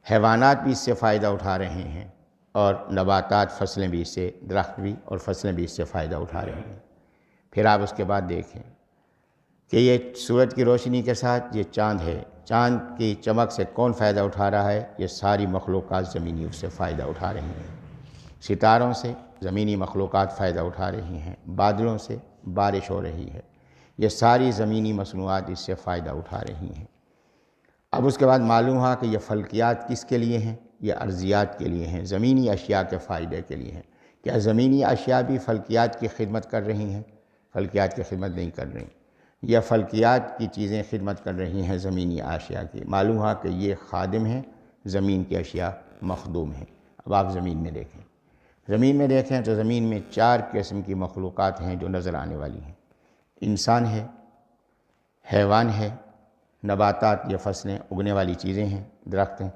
A: حیوانات بھی اس سے فائدہ اٹھا رہے ہیں، اور نباتات، فصلیں بھی اس سے، درخت بھی اور فصلیں بھی اس سے فائدہ اٹھا رہے ہیں۔ پھر آپ اس کے بعد دیکھیں کہ یہ سورج کی روشنی کے ساتھ یہ چاند ہے، چاند کی چمک سے کون فائدہ اٹھا رہا ہے؟ یہ ساری مخلوقات زمینی اس سے فائدہ اٹھا رہی ہیں۔ ستاروں سے زمینی مخلوقات فائدہ اٹھا رہی ہیں، بادلوں سے بارش ہو رہی ہے، یہ ساری زمینی مصنوعات اس سے فائدہ اٹھا رہی ہیں۔ اب اس کے بعد معلوم ہوا کہ یہ فلکیات کس کے لیے ہیں؟ یہ ارضیات کے لیے ہیں، زمینی اشیاء کے فائدے کے لیے ہیں۔ کیا زمینی اشیاء بھی فلکیات کی خدمت کر رہی ہیں؟ فلکیات کی خدمت نہیں کر رہی، یہ فلکیات کی چیزیں خدمت کر رہی ہیں زمینی اشیاء کی۔ معلوم ہوا کہ یہ خادم ہیں، زمین کی اشیاء مخدوم ہیں۔ اب آپ زمین میں دیکھیں، زمین میں دیکھیں تو زمین میں 4 قسم کی مخلوقات ہیں جو نظر آنے والی ہیں۔ انسان ہے، حیوان ہے، نباتات یا فصلیں اگنے والی چیزیں ہیں، درخت ہیں،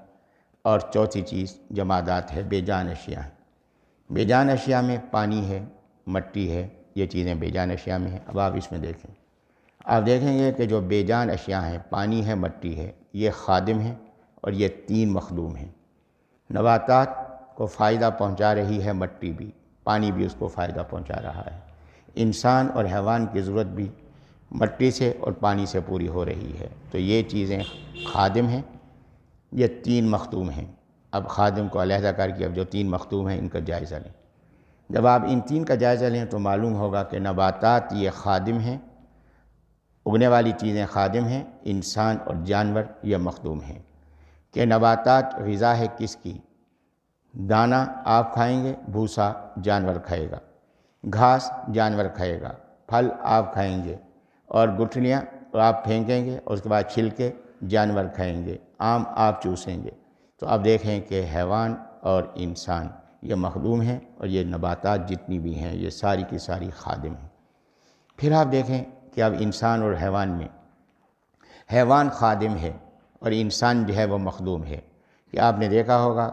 A: اور چوتھی چیز جمادات ہے، بے جان اشیاء ہیں۔ بے جان اشیاء میں پانی ہے، مٹی ہے، یہ چیزیں بے جان اشیاء میں ہیں۔ اب آپ اس میں دیکھیں، آپ دیکھیں گے کہ جو بے جان اشیاء ہیں، پانی ہے، مٹی ہے، یہ خادم ہیں اور یہ 3 مخدوم ہیں۔ نباتات کو فائدہ پہنچا رہی ہے مٹی بھی، پانی بھی اس کو فائدہ پہنچا رہا ہے۔ انسان اور حیوان کی ضرورت بھی مٹی سے اور پانی سے پوری ہو رہی ہے۔ تو یہ چیزیں خادم ہیں، یہ 3 مخدوم ہیں۔ اب خادم کو علیحدہ کر کے اب جو 3 مخدوم ہیں ان کا جائزہ لیں۔ جب آپ ان 3 کا جائزہ لیں تو معلوم ہوگا کہ نباتات یہ خادم ہیں، اگنے والی چیزیں خادم ہیں، انسان اور جانور یہ مخدوم ہیں۔ کہ نباتات غذا ہے کس کی؟ دانہ آپ کھائیں گے، بھوسا جانور کھائے گا، گھاس جانور کھائے گا، پھل آپ کھائیں گے، اور گٹھلیاں آپ پھینکیں گے، اور اس کے بعد چھلکے جانور کھائیں گے، آم آپ چوسیں گے۔ تو آپ دیکھیں کہ حیوان اور انسان یہ مخدوم ہیں، اور یہ نباتات جتنی بھی ہیں یہ ساری کی ساری خادم ہیں۔ پھر آپ دیکھیں کہ اب انسان اور حیوان میں حیوان خادم ہے اور انسان جو ہے وہ مخدوم ہے۔ کہ آپ نے دیکھا ہوگا،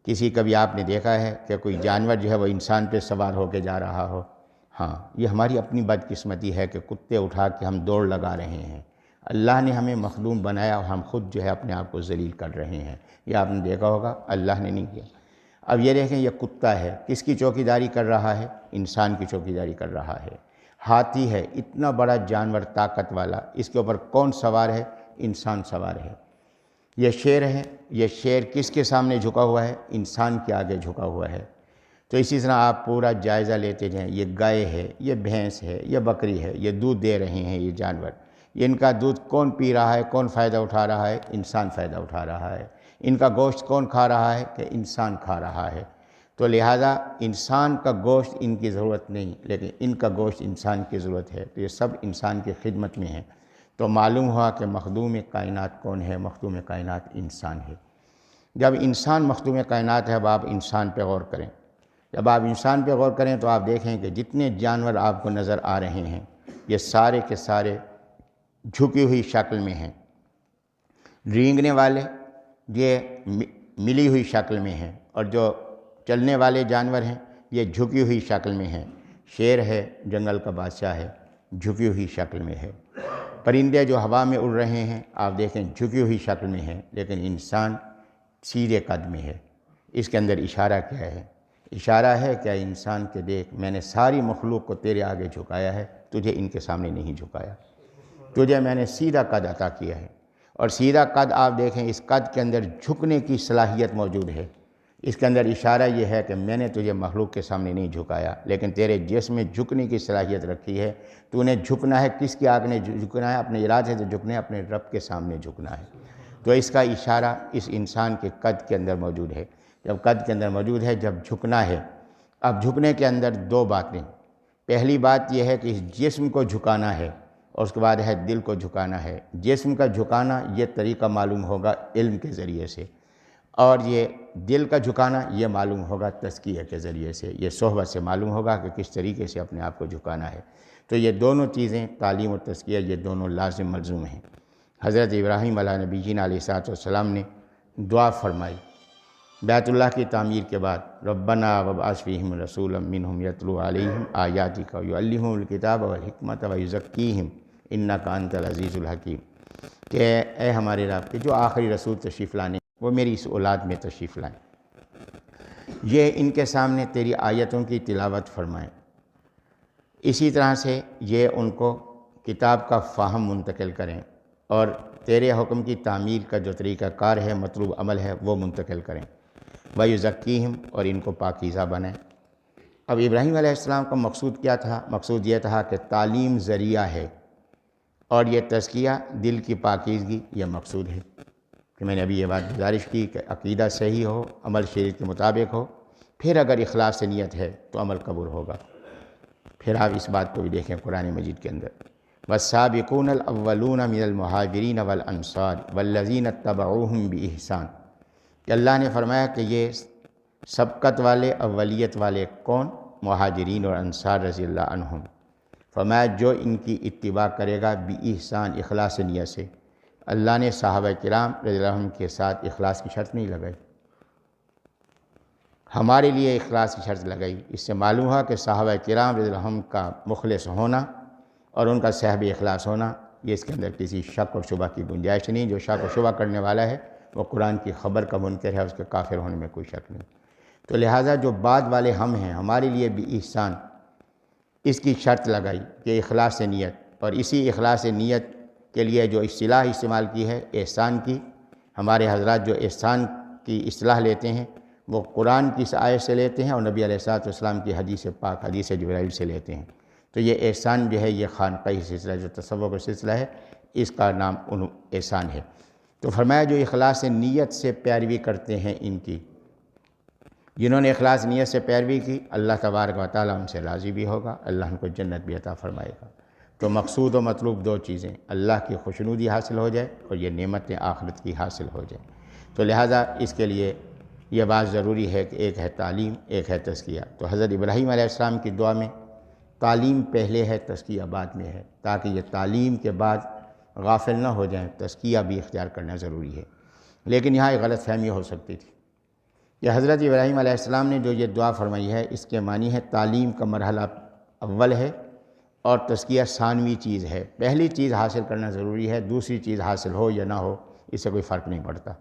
A: کسی کبھی آپ نے دیکھا ہے کہ کوئی جانور جو ہے وہ انسان پہ سوار ہو کے جا رہا ہو؟ ہاں، یہ ہماری اپنی بدقسمتی ہے کہ کتے اٹھا کے ہم دوڑ لگا رہے ہیں۔ اللہ نے ہمیں مخدوم بنایا اور ہم خود جو ہے اپنے آپ کو ذلیل کر رہے ہیں۔ یہ آپ نے دیکھا ہوگا، اللہ نے نہیں کیا۔ اب یہ دیکھیں، یہ کتا ہے، کس کی چوکیداری کر رہا ہے؟ انسان کی چوکیداری کر رہا ہے۔ ہاتھی ہے، اتنا بڑا جانور طاقت والا، اس کے اوپر کون سوار ہے؟ انسان سوار ہے۔ یہ شیر ہے، یہ شیر کس کے سامنے جھکا ہوا ہے؟ انسان کے آگے جھکا ہوا ہے۔ تو اسی طرح آپ پورا جائزہ لیتے جائیں، یہ گائے ہے، یہ بھینس ہے، یہ بکری ہے، یہ دودھ دے رہے ہیں یہ جانور، ان کا دودھ کون پی رہا ہے؟ کون فائدہ اٹھا رہا ہے؟ انسان فائدہ اٹھا رہا ہے۔ ان کا گوشت کون کھا رہا ہے؟ کہ انسان کھا رہا ہے۔ تو لہٰذا انسان کا گوشت ان کی ضرورت نہیں، لیکن ان کا گوشت انسان کی ضرورت ہے۔ تو یہ سب انسان کی خدمت میں ہیں۔ تو معلوم ہوا کہ مخدوم کائنات کون ہے؟ مخدوم کائنات انسان ہے۔ جب انسان مخدوم کائنات ہے، اب آپ انسان پہ غور کریں۔ جب آپ انسان پہ غور کریں تو آپ دیکھیں کہ جتنے جانور آپ کو نظر آ رہے ہیں یہ سارے کے سارے جھکی ہوئی شکل میں ہیں۔ رینگنے والے یہ ملی ہوئی شکل میں ہیں، اور جو چلنے والے جانور ہیں یہ جھکی ہوئی شکل میں ہیں۔ شیر ہے، جنگل کا بادشاہ ہے، جھکی ہوئی شکل میں ہے۔ پرندے جو ہوا میں اڑ رہے ہیں آپ دیکھیں جھکی ہوئی شکل میں ہے، لیکن انسان سیدھے قد میں ہے۔ اس کے اندر اشارہ کیا ہے؟ اشارہ ہے کہ انسان کے دیکھ، میں نے ساری مخلوق کو تیرے آگے جھکایا ہے، تجھے ان کے سامنے نہیں جھکایا، تجھے میں نے سیدھا قد عطا کیا ہے۔ اور سیدھا قد آپ دیکھیں، اس قد کے اندر جھکنے کی صلاحیت موجود ہے۔ اس کے اندر اشارہ یہ ہے کہ میں نے تجھے مخلوق کے سامنے نہیں جھکایا، لیکن تیرے جسم میں جھکنے کی صلاحیت رکھی ہے۔ تو نے جھکنا ہے، کس کے آگے جھکنا ہے؟ اپنے ارادے سے جھکنا ہے، اپنے رب کے سامنے جھکنا ہے۔ تو اس کا اشارہ اس انسان کے قد کے اندر موجود ہے۔ جب قد کے اندر موجود ہے، جب جھکنا ہے، اب جھکنے کے اندر دو باتیں۔ پہلی بات یہ ہے کہ اس جسم کو جھکانا ہے، اور اس کے بعد ہے دل کو جھکانا ہے۔ جسم کا جھکانا یہ طریقہ معلوم ہوگا علم کے ذریعے سے، اور یہ دل کا جھکانا یہ معلوم ہوگا تزکیہ کے ذریعے سے، یہ صحبت سے معلوم ہوگا کہ کس طریقے سے اپنے آپ کو جھکانا ہے۔ تو یہ دونوں چیزیں، تعلیم و تزکیہ، یہ دونوں لازم ملزوم ہیں۔ حضرت ابراہیم علیہ نبینا علیہ السلام نے دعا فرمائی بیت اللہ کی تعمیر کے بعد، ربنا وابعث فیہم رسولا منہم یتلو علیہم آیاتک ویعلمہم الکتاب والحکمۃ ویزکیہم انک انت العزیز الحکیم، کہ اے ہمارے رب، کہ جو آخری رسول تشریف لانے وہ میری اس اولاد میں تشریف لائیں، یہ ان کے سامنے تیری آیتوں کی تلاوت فرمائیں، اسی طرح سے یہ ان کو کتاب کا فہم منتقل کریں، اور تیرے حکم کی تعمیل کا جو طریقہ کار ہے، مطلوب عمل ہے، وہ منتقل کریں، وَيُزَكِّيهِمْ، اور ان کو پاکیزہ بنائیں۔ اب ابراہیم علیہ السلام کا مقصود کیا تھا؟ مقصود یہ تھا کہ تعلیم ذریعہ ہے، اور یہ تزکیہ دل کی پاکیزگی یہ مقصود ہے، کہ میں نے ابھی یہ بات گزارش کی کہ عقیدہ صحیح ہو، عمل شریعت کے مطابق ہو، پھر اگر اخلاص سے نیت ہے تو عمل قبول ہوگا۔ پھر آپ اس بات کو بھی دیکھیں قرآن مجید کے اندر، وَالسَّابِقُونَ الْأَوَّلُونَ مِنَ الْمُهَاجِرِينَ وَالْأَنصَارِ وَالَّذِينَ اتَّبَعُوهُمْ بِإِحْسَانٍ، کہ اللہ نے فرمایا کہ یہ سبقت والے، اولیت والے کون؟ مہاجرین اور انصار رضی اللہ عنہم۔ فرمایا جو ان کی اتباع کرے گا بِإِحْسَان، اخلاص نیت سے۔ اللہ نے صحابہ کرام رضی اللہ عنہم کے ساتھ اخلاص کی شرط نہیں لگائی، ہمارے لیے اخلاص کی شرط لگائی۔ اس سے معلوم ہوا کہ صحابہ کرام رضی اللہ عنہم کا مخلص ہونا اور ان کا صاحب اخلاص ہونا، یہ اس کے اندر کسی شک اور شبہ کی گنجائش نہیں۔ جو شک و شبہ کرنے والا ہے وہ قرآن کی خبر کا منکر ہے، اس کے کافر ہونے میں کوئی شک نہیں۔ تو لہٰذا جو بعد والے ہم ہیں، ہمارے لیے بھی احسان، اس کی شرط لگائی کہ اخلاص نیت، اور اسی اخلاص نیت کے لیے جو اصطلاح استعمال کی ہے احسان کی، ہمارے حضرات جو احسان کی اصطلاح لیتے ہیں وہ قرآن کی اس آیت سے لیتے ہیں، اور نبی علیہ السلام کی حدیث پاک، حدیث جبرائیل سے لیتے ہیں۔ تو یہ احسان جو ہے یہ خانقاہی سلسلہ، جو تصوف کا سلسلہ ہے، اس کا نام احسان ہے۔ تو فرمایا جو اخلاص نیت سے پیروی کرتے ہیں ان کی، جنہوں نے اخلاص نیت سے پیروی کی، اللہ تبارک و تعالیٰ ان سے راضی بھی ہوگا، اللہ ان کو جنت بھی عطا فرمائے گا۔ تو مقصود و مطلوب دو چیزیں، اللہ کی خوشنودی حاصل ہو جائے اور یہ نعمت آخرت کی حاصل ہو جائے۔ تو لہٰذا اس کے لیے یہ بات ضروری ہے کہ ایک ہے تعلیم، ایک ہے تزکیہ۔ تو حضرت ابراہیم علیہ السلام کی دعا میں تعلیم پہلے ہے، تزکیہ بعد میں ہے، تاکہ یہ تعلیم کے بعد غافل نہ ہو جائیں، تزکیہ بھی اختیار کرنا ضروری ہے۔ لیکن یہاں ایک غلط فہمی ہو سکتی تھی کہ حضرت ابراہیم علیہ السلام نے جو یہ دعا فرمائی ہے، اس کے معنی ہے تعلیم کا مرحلہ اول ہے اور تزکیہ ثانوی چیز ہے، پہلی چیز حاصل کرنا ضروری ہے، دوسری چیز حاصل ہو یا نہ ہو اس سے کوئی فرق نہیں پڑتا۔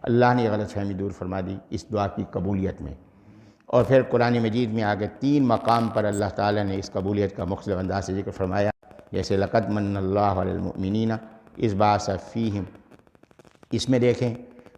A: اللہ نے غلط فہمی دور فرما دی اس دعا کی قبولیت میں۔ اور پھر قرآن مجید میں آگے 3 مقام پر اللہ تعالیٰ نے اس قبولیت کا مختلف انداز سے ذکر فرمایا، جیسے لقد من اللہ علی المؤمنین اذ بعث فیہم، اس میں دیکھیں،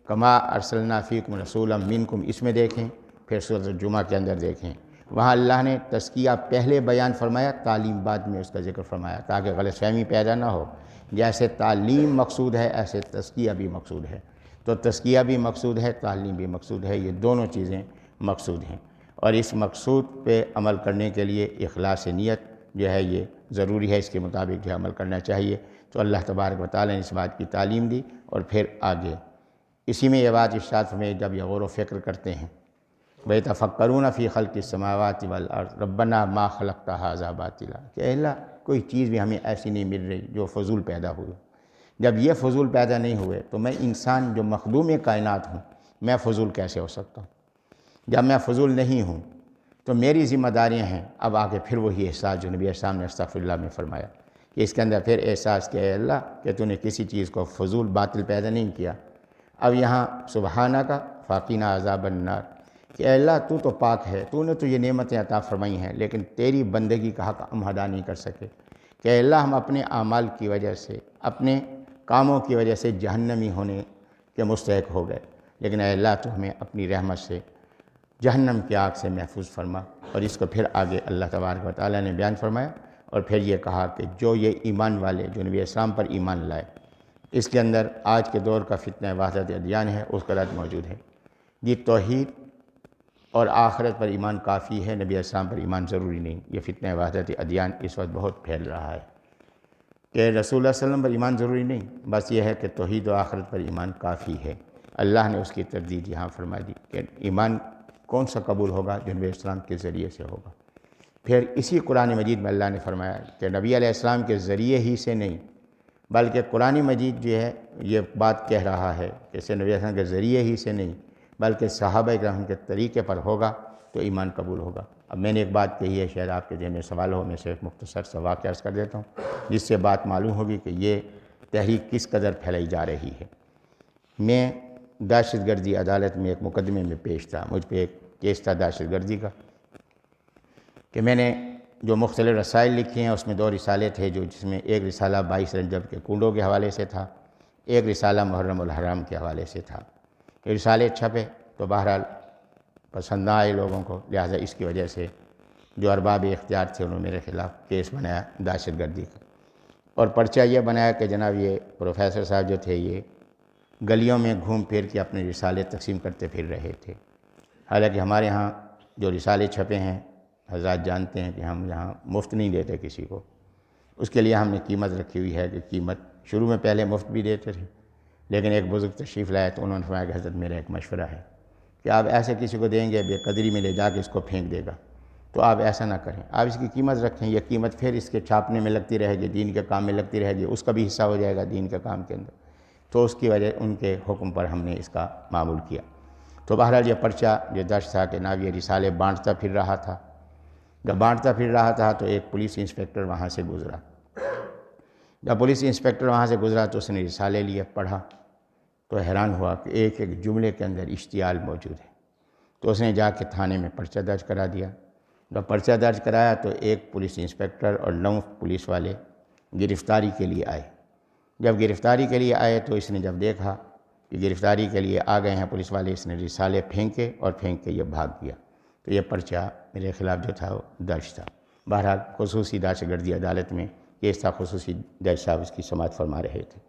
A: کما ارسلنا فیکم رسولا منکم، اس میں دیکھیں، پھر سورۃ الجمعہ کے اندر دیکھیں، وہاں اللہ نے تزکیہ پہلے بیان فرمایا، تعلیم بعد میں اس کا ذکر فرمایا، تاکہ غلط فہمی پیدا نہ ہو۔ جیسے تعلیم مقصود ہے ایسے تزکیہ بھی مقصود ہے، تو تزکیہ بھی مقصود ہے، تعلیم بھی مقصود ہے، یہ دونوں چیزیں مقصود ہیں، اور اس مقصود پہ عمل کرنے کے لیے اخلاص نیت جو ہے یہ ضروری ہے، اس کے مطابق جو عمل کرنا چاہیے۔ تو اللہ تبارک و تعالیٰ نے اس بات کی تعلیم دی، اور پھر آگے اسی میں یہ بات ارشاد فرمائی، جب یہ غور و فکر کرتے ہیں، وَيَتَفَكَّرُونَ فِي خَلْقِ السَّمَاوَاتِ وَالْأَرْضِ رَبَّنَا مَا خَلَقْتَ هَٰذَا بَاطِلًا، کہ اے اللہ کوئی چیز بھی ہمیں ایسی نہیں مل رہی جو فضول پیدا ہوئی۔ جب یہ فضول پیدا نہیں ہوئے تو میں انسان جو مخدوم کائنات ہوں، میں فضول کیسے ہو سکتا ہوں؟ جب میں فضول نہیں ہوں تو میری ذمہ داریاں ہیں۔ اب آگے پھر وہی احساس جو نبی اسلام نے استغفر اللہ میں فرمایا کہ اس کے اندر پھر احساس کیا ہے اللہ کہ تو نے کسی چیز کو فضول باطل پیدا نہیں کیا۔ اب یہاں سبحانہ کا فاقینا عذاب النار کہ اے اللہ تو تو پاک ہے، تو نے تو یہ نعمتیں عطا فرمائی ہیں، لیکن تیری بندگی کا حق ہم ادا نہیں کر سکے کہ اے اللہ ہم اپنے اعمال کی وجہ سے، اپنے کاموں کی وجہ سے جہنمی ہونے کے مستحق ہو گئے، لیکن اے اللہ تو ہمیں اپنی رحمت سے جہنم کی آگ سے محفوظ فرما۔ اور اس کو پھر آگے اللہ تبارک و تعالیٰ نے بیان فرمایا اور پھر یہ کہا کہ جو یہ ایمان والے جو نبی اسلام پر ایمان لائے، اس کے اندر آج کے دور کا فتنہ وحدت ادیان ہے، اس کا رد موجود ہے۔ یہ توحید اور آخرت پر ایمان کافی ہے، نبی اسلام پر ایمان ضروری نہیں۔ یہ فتنہ وحدت ادیان اس وقت بہت پھیل رہا ہے کہ رسول اللہ صلی اللہ علیہ وسلم پر ایمان ضروری نہیں، بس یہ ہے کہ توحید و آخرت پر ایمان کافی ہے۔ اللہ نے اس کی تردید یہاں فرما دی کہ ایمان کون سا قبول ہوگا؟ جو نبی اسلام کے ذریعے سے ہوگا۔ پھر اسی قرآن مجید میں اللہ نے فرمایا کہ نبی علیہ السلام کے ذریعے ہی سے نہیں، بلکہ قرآن مجید جو ہے یہ بات کہہ رہا ہے کہ نبی علیہ السلام کے ذریعے ہی سے نہیں بلکہ صحابہ کرام کے طریقے پر ہوگا تو ایمان قبول ہوگا۔ اب میں نے ایک بات کہی ہے، شاید آپ کے ذہن میں سوال ہو، میں سے ایک مختصر سا واقعہ عرض کر دیتا ہوں جس سے بات معلوم ہوگی کہ یہ تحریک کس قدر پھیلائی جا رہی ہے۔ میں دہشت گردی عدالت میں ایک مقدمے میں پیش تھا، مجھ پہ ایک کیس تھا دہشت گردی کا کہ میں نے جو مختلف رسائل لکھے ہیں اس میں 2 رسالے تھے، جس میں ایک رسالہ 22 رجب کے کنڈوں کے حوالے سے تھا، ایک رسالہ محرم الحرام کے حوالے سے تھا۔ یہ رسالے چھپے تو بہرحال پسند نہ آئے لوگوں کو، لہٰذا اس کی وجہ سے جو ارباب اختیار تھے انہوں نے میرے خلاف کیس بنایا دہشت گردی کا، اور پرچہ یہ بنایا کہ جناب یہ پروفیسر صاحب جو تھے یہ گلیوں میں گھوم پھر کے اپنے رسالے تقسیم کرتے پھر رہے تھے۔ حالانکہ ہمارے ہاں جو رسالے چھپے ہیں حضرات جانتے ہیں کہ ہم یہاں مفت نہیں دیتے کسی کو، اس کے لیے ہم نے قیمت رکھی ہوئی ہے کہ قیمت شروع میں پہلے مفت بھی دیتے تھے، لیکن ایک بزرگ تشریف لائے تو انہوں نے فرمایا کہ حضرت میرا ایک مشورہ ہے کہ آپ ایسے کسی کو دیں گے بے قدری میں لے جا کے اس کو پھینک دے گا، تو آپ ایسا نہ کریں، آپ اس کی قیمت رکھیں، یہ قیمت پھر اس کے چھاپنے میں لگتی رہے گی، دین کے کام میں لگتی رہے گی، اس کا بھی حصہ ہو جائے گا دین کے کام کے اندر۔ تو اس کی وجہ ان کے حکم پر ہم نے اس کا معمول کیا۔ تو بہرحال یہ پرچہ جو درج تھا کہ ناب یہ رسالے بانٹتا پھر رہا تھا، جب بانٹتا پھر رہا تھا تو ایک پولیس انسپکٹر وہاں سے گزرا، جب پولیس انسپکٹر وہاں سے گزرا تو اس نے رسالے لیے پڑھا تو حیران ہوا کہ ایک ایک جملے کے اندر اشتعال موجود ہے۔ تو اس نے جا کے تھانے میں پرچہ درج کرا دیا۔ جب پرچہ درج کرایا تو ایک پولیس انسپکٹر اور 9 پولیس والے گرفتاری کے لیے آئے۔ جب گرفتاری کے لیے آئے تو اس نے جب دیکھا کہ گرفتاری کے لیے آ گئے ہیں پولیس والے، اس نے رسالے پھینکے اور پھینک کے یہ بھاگ گیا۔ تو یہ پرچہ میرے خلاف جو تھا وہ درج تھا۔ بہرحال خصوصی دہشت گردی عدالت میں کیس تھا، خصوصی جج صاحب اس کی سماعت فرما رہے تھے۔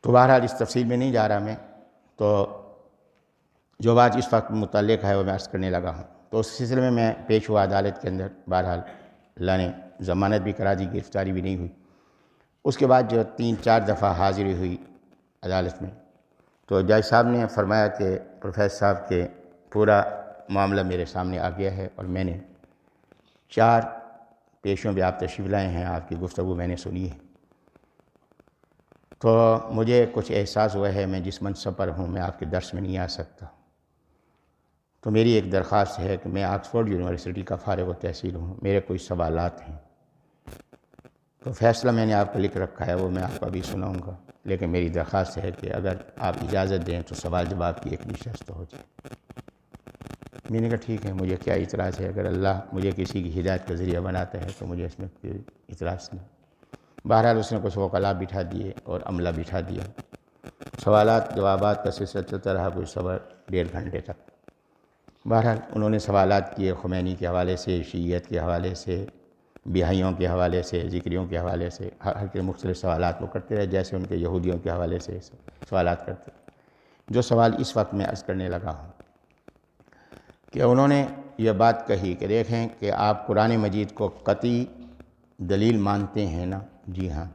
A: تو بہرحال اس تفصیل میں نہیں جا رہا میں، تو جو بات اس وقت متعلق ہے وہ میں عرض کرنے لگا ہوں۔ تو اس سلسلے میں پیش ہوا عدالت کے اندر، بہرحال اللہ نے ضمانت بھی کرا دی، گرفتاری بھی نہیں ہوئی۔ اس کے بعد جو 3-4 دفعہ حاضری ہوئی عدالت میں تو جج صاحب نے فرمایا کہ پروفیسر صاحب کے پورا معاملہ میرے سامنے آ گیا ہے اور میں نے 4 پیشوں پہ آپ تشریف لائے ہیں، آپ کی گفتگو میں نے سنی ہے، تو مجھے کچھ احساس ہوا ہے میں جس منصب پر ہوں میں آپ کے درس میں نہیں آ سکتا، تو میری ایک درخواست ہے کہ میں آکسفورڈ یونیورسٹی کا فارغ التحصیل ہوں، میرے کوئی سوالات ہیں، تو فیصلہ میں نے آپ کو لکھ رکھا ہے وہ میں آپ کو ابھی سناؤں گا، لیکن میری درخواست ہے کہ اگر آپ اجازت دیں تو سوال جواب کی ایک نشست ہو جائے۔ میں نے کہا ٹھیک ہے، مجھے کیا اعتراض ہے، اگر اللہ مجھے کسی کی ہدایت کا ذریعہ بناتا ہے تو مجھے اس میں کوئی اعتراض نہیں۔ بہرحال اس نے کچھ وکلاء بٹھا دیے اور عملہ بٹھا دیا، سوالات جوابات کا سلسلہ چلتا رہا کوئی 1.5 گھنٹے تک۔ بہرحال انہوں نے سوالات کیے خمینی کے حوالے سے، شیعیت کے حوالے سے، بیاہیوں کے حوالے سے، ذکریوں کے حوالے سے، ہر کے مختلف سوالات وہ کرتے رہے، جیسے ان کے یہودیوں کے حوالے سے سوالات کرتے۔ جو سوال اس وقت میں عرض کرنے لگا ہوں کہ انہوں نے یہ بات کہی کہ دیکھیں کہ آپ قرآن مجید کو قطعی دلیل مانتے ہیں نا؟ جی ہاں۔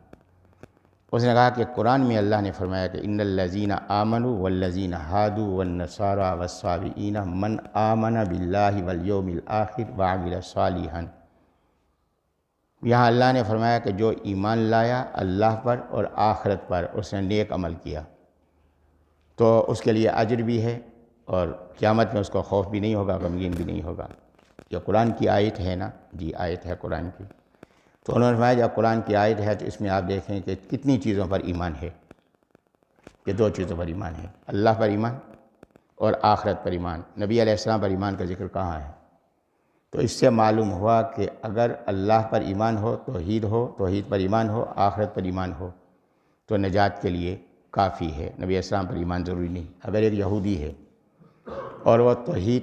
A: اس نے کہا کہ قرآن میں اللہ نے فرمایا کہ ان الذین آمنوا والذین ہادوا والنصارى والصابئین من آمن باللہ والیوم الآخر وعمل صالحا۔ یہاں اللہ نے فرمایا کہ جو ایمان لایا اللہ پر اور آخرت پر، اس نے نیک عمل کیا، تو اس کے لیے اجر بھی ہے اور قیامت میں اس کو خوف بھی نہیں ہوگا، غمگین بھی نہیں ہوگا۔ یہ قرآن کی آیت ہے نا جی، آیت ہے قرآن کی۔ تو انہوں نے فرمایا جب قرآن کی آیت ہے تو اس میں آپ دیکھیں کہ کتنی چیزوں پر ایمان ہے۔ یہ دو چیزوں پر ایمان ہے، اللہ پر ایمان اور آخرت پر ایمان۔ نبی علیہ السلام پر ایمان کا ذکر کہاں ہے؟ تو اس سے معلوم ہوا کہ اگر اللہ پر ایمان ہو، توحید پر ایمان ہو، آخرت پر ایمان ہو تو نجات کے لیے کافی ہے۔ نبی علیہ السلام پر ایمان ضروری نہیں۔ اگر ایک یہودی ہے اور وہ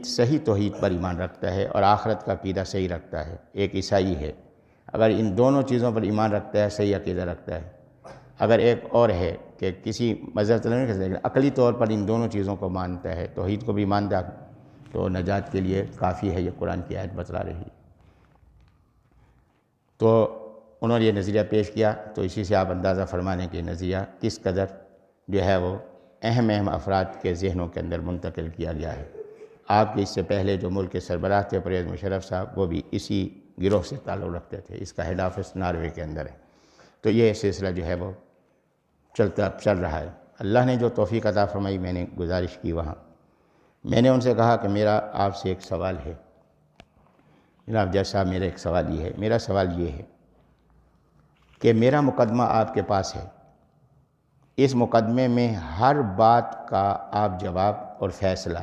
A: صحیح توحید پر ایمان رکھتا ہے اور آخرت کا عقیدہ صحیح رکھتا ہے، ایک عیسائی ہے، اگر ان دونوں چیزوں پر ایمان رکھتا ہے، صحیح عقیدہ رکھتا ہے، اگر ایک اور ہے کہ کسی مذہب نہیں کر سکتا، عقلی طور پر ان دونوں چیزوں کو مانتا ہے، توحید کو بھی مانتا ہے، تو نجات کے لیے کافی ہے۔ یہ قرآن کی آیت بتلا رہی۔ تو انہوں نے یہ نظریہ پیش کیا، تو اسی سے آپ اندازہ فرمانے کہ نظریہ کس قدر جو ہے وہ اہم افراد کے ذہنوں کے اندر منتقل کیا گیا ہے۔ آپ کے اس سے پہلے جو ملک کے سربراہ تھے پرویز مشرف صاحب، وہ بھی اسی گروہ سے تعلق رکھتے تھے۔ اس کا ہیڈ آفس ناروے کے اندر ہے۔ تو یہ سلسلہ جو ہے وہ چل رہا ہے۔ اللہ نے جو توفیق عطا فرمائی، میں نے گزارش کی وہاں، میں نے ان سے کہا کہ میرا آپ سے ایک سوال ہے جناب جج صاحب، میرا ایک سوال یہ ہے، میرا سوال یہ ہے کہ میرا مقدمہ آپ کے پاس ہے، اس مقدمے میں ہر بات کا آپ جواب اور فیصلہ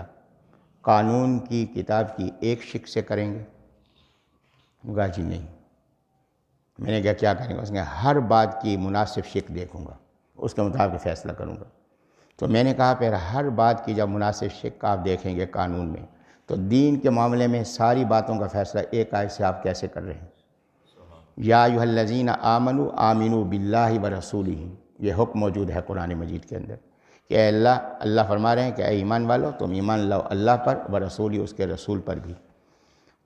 A: قانون کی کتاب کی ایک شق سے کریں گے؟ کہا جی نہیں۔ میں نے کہا کیا کریں گے؟ اس نے ہر بات کی مناسب شق دیکھوں گا، اس کے مطابق فیصلہ کروں گا۔ تو میں نے کہا پھر ہر بات کی جب مناسب شق آپ دیکھیں گے قانون میں، تو دین کے معاملے میں ساری باتوں کا فیصلہ ایک آیت سے آپ کیسے کر رہے ہیں؟ یا ایھا الذین آمنوا آمنوا باللہ ورسولہ، یہ حکم موجود ہے قرآن مجید کے اندر کہ اے اللہ فرما رہے ہیں کہ اے ایمان والو تم ایمان لاؤ اللہ پر ورسولہ، اس کے رسول پر بھی۔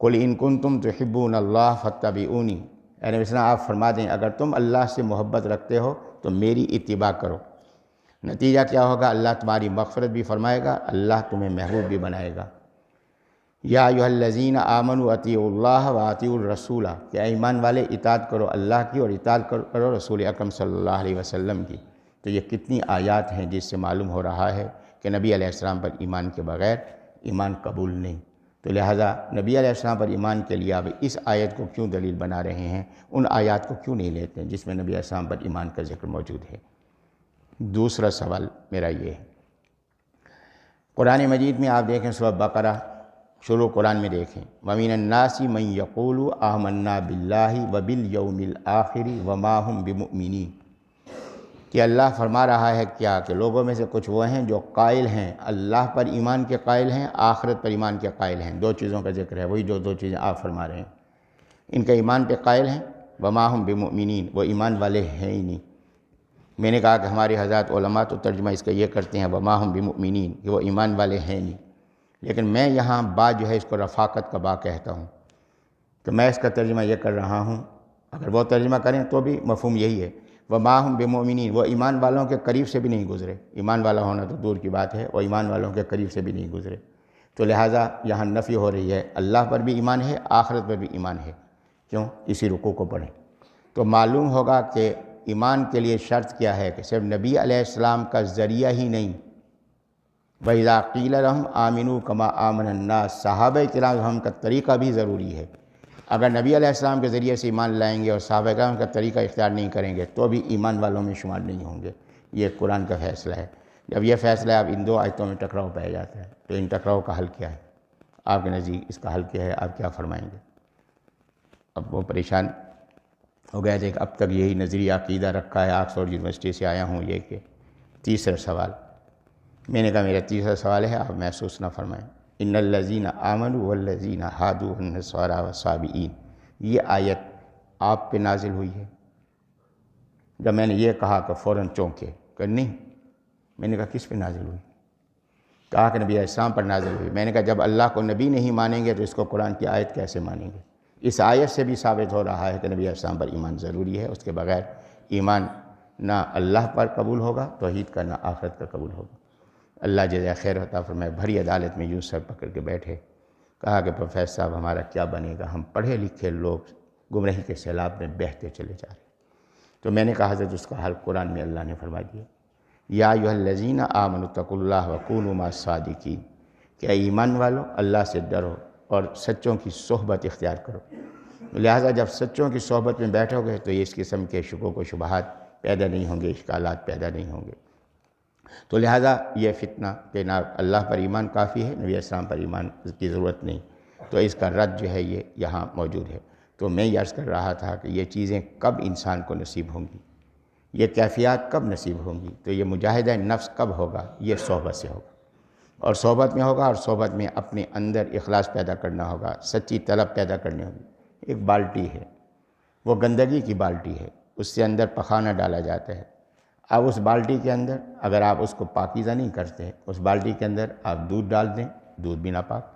A: قل ان کنتم تحبون اللہ فاتبعونی، اے نبی صلی اللہ علیہ وسلم آپ فرما دیں اگر تم اللہ سے محبت رکھتے ہو تو میری اتباع کرو۔ نتیجہ کیا ہوگا؟ اللہ تمہاری مغفرت بھی فرمائے گا، اللہ تمہیں محبوب بھی بنائے گا۔ یا ایھا الذین آمنوا اطیعوا اللہ واطیعوا الرسول، کہ اے ایمان والے اطاعت کرو اللہ کی اور اطاعت کرو رسول اکرم صلی اللہ علیہ وسلم کی۔ تو یہ کتنی آیات ہیں جس سے معلوم ہو رہا ہے کہ نبی علیہ السلام پر ایمان کے بغیر ایمان قبول نہیں۔ تو لہٰذا نبی علیہ السلام پر ایمان کے لیے آپ اس آیت کو کیوں دلیل بنا رہے ہیں؟ ان آیات کو کیوں نہیں لیتے ہیں جس میں نبی علیہ السلام پر ایمان کا ذکر موجود ہے؟ دوسرا سوال میرا یہ ہے، قرآن مجید میں آپ دیکھیں سورہ بقرہ شروع قرآن میں دیکھیں، وَمِنَ النَّاسِ مَن يَقُولُ آمَنَّا بِاللَّهِ وَبِالْيَوْمِ الْآخِرِ وَمَا هُمْ بِمُؤْمِنِينَ، کہ اللہ فرما رہا ہے کیا کہ لوگوں میں سے کچھ وہ ہیں جو قائل ہیں، اللہ پر ایمان کے قائل ہیں، آخرت پر ایمان کے قائل ہیں۔ دو چیزوں کا ذکر ہے، وہی جو دو چیزیں آپ فرما رہے ہیں، ان کے ایمان پہ قائل ہیں، وَمَا هُمْ بِمُؤْمِنِينَ، وہ ایمان والے ہیں ہی نہیں۔ میں نے کہا کہ ہمارے حضرات علماء تو ترجمہ اس کا یہ کرتے ہیں وَمَا هُمْ بِمُؤْمِنِينَ، کہ وہ ایمان والے ہیں نہیں، لیکن میں یہاں بات جو ہے اس کو رفاقت کا با کہتا ہوں، تو میں اس کا ترجمہ یہ کر رہا ہوں، اگر وہ ترجمہ کریں تو بھی مفہوم یہی ہے، وَمَا هُمْ بِمُؤْمِنِينَ، وہ ایمان والوں کے قریب سے بھی نہیں گزرے۔ ایمان والا ہونا تو دور کی بات ہے، وہ ایمان والوں کے قریب سے بھی نہیں گزرے۔ تو لہٰذا یہاں نفی ہو رہی ہے، اللہ پر بھی ایمان ہے، آخرت پر بھی ایمان ہے۔ کیوں؟ اسی رکوع کو پڑھیں تو معلوم ہوگا کہ ایمان کے لیے شرط کیا ہے کہ صرف نبی علیہ السلام کا ذریعہ ہی نہیں، وَإِذَا قِيلَ لَهُمْ آمِنُوا كَمَا آمَنَ النَّاسُ، صحابہ کرام کا طریقہ بھی ضروری ہے۔ اگر نبی علیہ السلام کے ذریعے سے ایمان لائیں گے اور صحابہ کرام کا طریقہ اختیار نہیں کریں گے تو بھی ایمان والوں میں شمار نہیں ہوں گے۔ یہ قرآن کا فیصلہ ہے۔ جب یہ فیصلہ ہے اب ان دو آیتوں میں ٹکراؤ پایا جاتا ہے، تو ان ٹکراؤ کا حل کیا ہے؟ آپ کے نزدیک اس کا حل کیا ہے؟ آپ کیا فرمائیں گے؟ اب وہ پریشان ہو گئے تھے کہ اب تک یہی نظریہ عقیدہ رکھا ہے، آکسفورڈ یونیورسٹی سے آیا ہوں یہ کہ تیسرا سوال، میں نے کہا میرا تیسرا سوال ہے، آپ محسوس نہ فرمائیں، ان الذین آمنوا والذین ہادوا والنصارى والصابئین، یہ آیت آپ پہ نازل ہوئی ہے؟ جب میں نے یہ کہا کہ فوراً چونکے کہ نہیں، میں نے کہا کس پہ نازل ہوئی؟ کہا کہ نبی علیہ السلام پر نازل ہوئی۔ میں نے کہا جب اللہ کو نبی نہیں مانیں گے تو اس کو قرآن کی آیت کیسے مانیں گے؟ اس آیت سے بھی ثابت ہو رہا ہے کہ نبی علیہ السلام پر ایمان ضروری ہے، اس کے بغیر ایمان نہ اللہ پر قبول ہوگا توحید کا، نہ آخرت کا قبول ہوگا۔ اللہ جزائے خیر عطا فرمائے، بھری عدالت میں یوں سر پکڑ کے بیٹھے، کہا کہ پروفیسر صاحب ہمارا کیا بنے گا، ہم پڑھے لکھے لوگ گمراہی کے سیلاب میں بہتے چلے جا رہے ہیں۔ تو میں نے کہا حضرت اس کا حل قرآن میں اللہ نے فرما دیا، یا ایھا الذین آمنوا اتقوا اللہ وکونوا مع الصادقین، کہ اے ایمان والو اللہ سے ڈرو اور سچوں کی صحبت اختیار کرو۔ لہٰذا جب سچوں کی صحبت میں بیٹھو گے تو اس قسم کے شکوک و شبہات پیدا نہیں ہوں گے، اشکالات پیدا نہیں ہوں گے۔ تو لہٰذا یہ فتنہ کہ نہ اللہ پر ایمان کافی ہے، نبی اسلام پر ایمان کی ضرورت نہیں، تو اس کا رد جو ہے یہ یہاں موجود ہے۔ تو میں یہ عرض کر رہا تھا کہ یہ چیزیں کب انسان کو نصیب ہوں گی، یہ کیفیات کب نصیب ہوں گی، تو یہ مجاہدہ نفس کب ہوگا؟ یہ صحبت سے ہوگا، اور صحبت میں ہوگا، اور صحبت میں اپنے اندر اخلاص پیدا کرنا ہوگا، سچی طلب پیدا کرنی ہوگی۔ ایک بالٹی ہے، وہ گندگی کی بالٹی ہے، اس سے اندر پخانہ ڈالا جاتا ہے۔ اب اس بالٹی کے اندر اگر آپ اس کو پاکیزہ نہیں کرتے، اس بالٹی کے اندر آپ دودھ ڈال دیں، دودھ بھی ناپاک،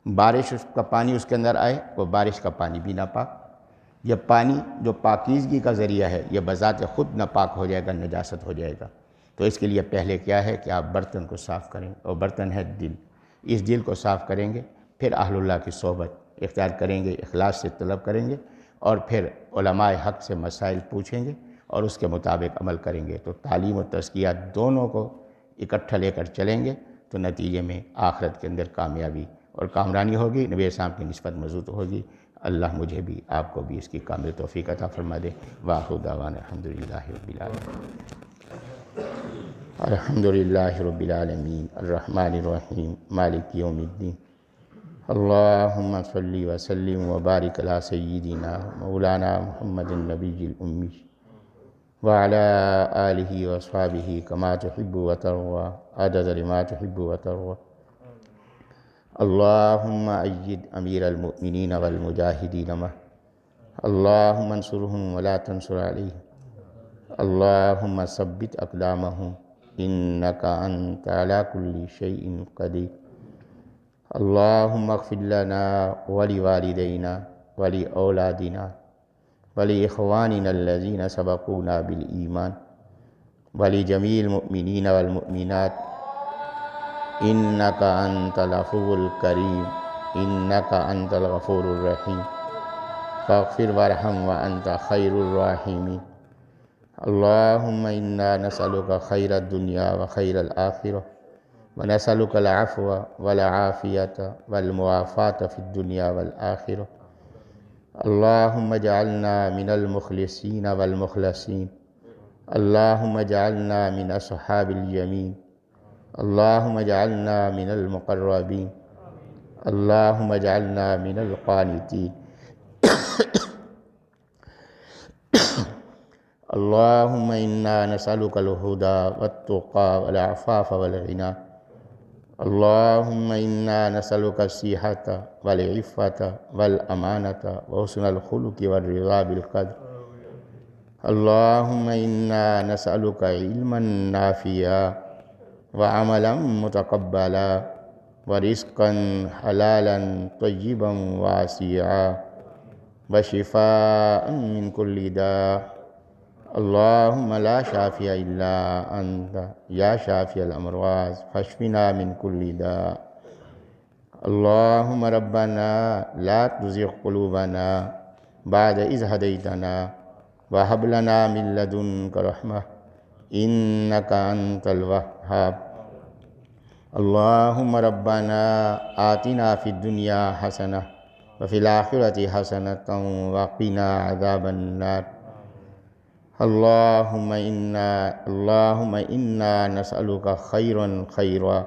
A: بارش اس کا پانی اس کے اندر آئے، وہ بارش کا پانی بھی ناپاک۔ یہ پانی جو پاکیزگی کا ذریعہ ہے، یہ بذات خود ناپاک ہو جائے گا، نجاست ہو جائے گا۔ تو اس کے لیے پہلے کیا ہے کہ آپ برتن کو صاف کریں، اور برتن ہے دل۔ اس دل کو صاف کریں گے، پھر اہل اللہ کی صحبت اختیار کریں گے، اخلاص سے طلب کریں گے، اور پھر علماء حق سے مسائل پوچھیں گے اور اس کے مطابق عمل کریں گے۔ تو تعلیم و تزکیہ دونوں کو اکٹھا لے کر چلیں گے تو نتیجے میں آخرت کے اندر کامیابی اور کامرانی ہوگی، نبی اسلام کی نسبت مضبوط ہوگی۔ اللہ مجھے بھی آپ کو بھی اس کی کامل توفیق عطا فرما دے۔ وآخر دعوانا الحمدللہ رب العالمین۔ الحمدللہ رب العالمین الرحمن الرحیم مالک یوم الدین۔ اللہم صلی وسلم وبارک علی سیدنا مولانا محمد النبی الأمی وعلی آلہ واصحابہ کما تحب وترضی عدد لما تحب وترضی۔ اللہم اید امیر المؤمنین والمجاہدین معہ، اللہم انصرہم ولا تنصر علیہم، اللہم ثبت اقدامہم انک انت علی کل شیء قدیر۔ اللہم اغفر لنا ولوالدینا ولأولادنا ولإخواننا الذین سبقونا بالایمان ولجمیع المؤمنین والمؤمنات انک انت العفو الکریم انک انت الغفور الرحیم فاغفر وارحم وانت خیر الراحمین۔ اللہم انا نسألک خیر الدنیا وخیر الآخرہ ونسألک العفو والعافیۃ والمعافاۃ فی الدنیا والآخرہ۔ اللہم اجعلنا من المخلصین والمخلصین، اللہم اجعلنا من اصحاب الیمین، اللہم اجعلنا من المقربین، اللہم اجعلنا من القانتین۔ اللہم انا نسألک الہدی والتقی والعفاف والغنی، اللہم انا نسألک الصحۃ والعفۃ والامانۃ وحسن الخلق والرضا بالقدر۔ اللہم انا نسألک علما نافعا وعملا متقبلا ورزقا حلالا طیبا واسعا وشفاء من کل داء۔ اللہم لا شافی الا انت یا شافی الامراض فاشفنا من کل داء۔ اللہم ربنا لا تزغ قلوبنا بعد اذ ہدیتنا وہب لنا من لدنک رحمہ انک انت الوہاب۔ اللہم ربنا آتنا فی الدنیا حسنہ وفی الآخرۃ حسنۃ وقنا عذاب النار۔ اللہم انا نسألک خیرا خیرا،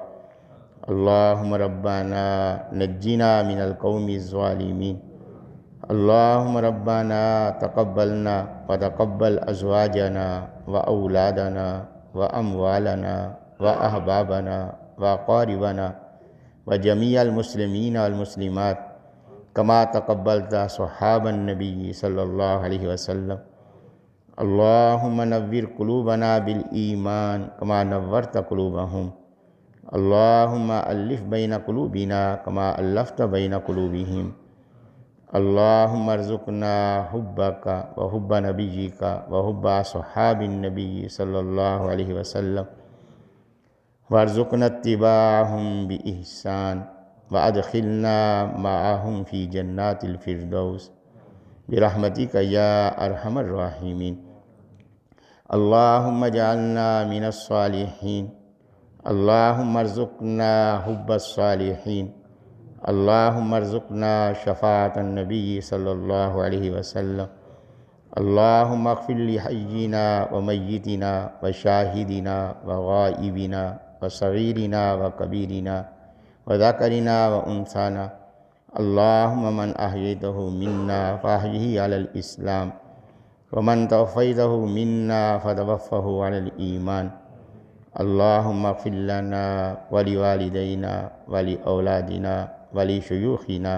A: اللہم ربنا نجنا من القوم الظالمین، اللہم ربنا تقبلنا وتقبل ازواجنا واولادنا واموالنا واحبابنا واقاربنا وجمیع المسلمین والمسلمات کما تقبلت صحاب النبی صلی اللہ علیہ وسلم۔ اللہم نور قلوبنا بالایمان کما نورت قلوبہم، اللہم الف بین قلوبنا کما الفت بین قلوبہم۔ اللہم ارزقنا حبک وحب نبیک وحب صحاب النبی صلی اللہ علیہ وسلم، وارزقنا اتباعہم بإحسان وادخلنا معہم فی جنات الفردوس برحمتک یا ارحم الراحمین۔ اللہم اجعلنا من الصالحین، اللہم ارزقنا حب الصالحین، اللہم ارزقنا شفاعت النبی صلی اللہ علیہ وسلم، اللہم اغفر لحینا ومیتنا وشاہدنا وغائبنا وصغیرنا وکبیرنا وذکرنا وانثانا، اللہم من احییتہ منا فاحیہ علی الاسلام ومن توفیتہ منا فتوفہ علی الایمان، اللہم اغفر لنا ولوالدینا ولأولادنا ولشیوخنا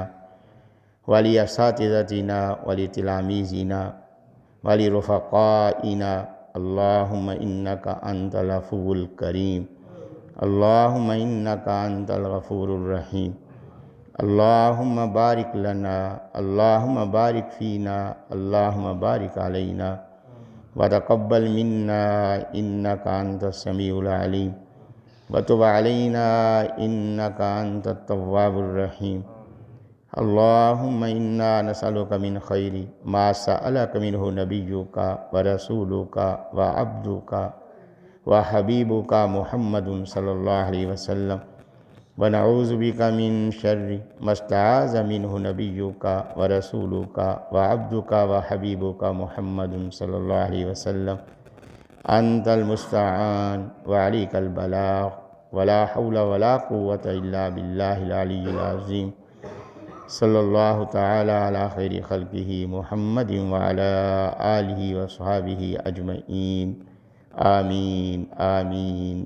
A: ولاساتذتنا ولتلاميذنا ولرفقائنا، اللہم انک انت العفو الکریم، اللہم انک انت الغفور الرحیم، اللہم بارک لنا، اللہم بارک فینا، اللہم بارک علینا، وتقبل منا انک انت السمیع العلیم، وتب علینا انک انت التواب الرحیم، اللہم انا نسألک من خیر ما سألک منہ نبیک ورسولک وعبدک وحبیبک محمد صلی اللہ علیہ وسلم، ونعوذ بک من شر ما استعاذ منہ نبیک ورسولک وعبدک وحبیبک محمد صلی اللہ علیہ وسلم، انت المستعان وعلیک البلاغ ولا حول ولا قوة الا باللہ العلی العظیم، صلی اللہ تعالی علی خیر خلقہ محمد وعلی آلہ وصحبہ اجمعین، آمین آمین۔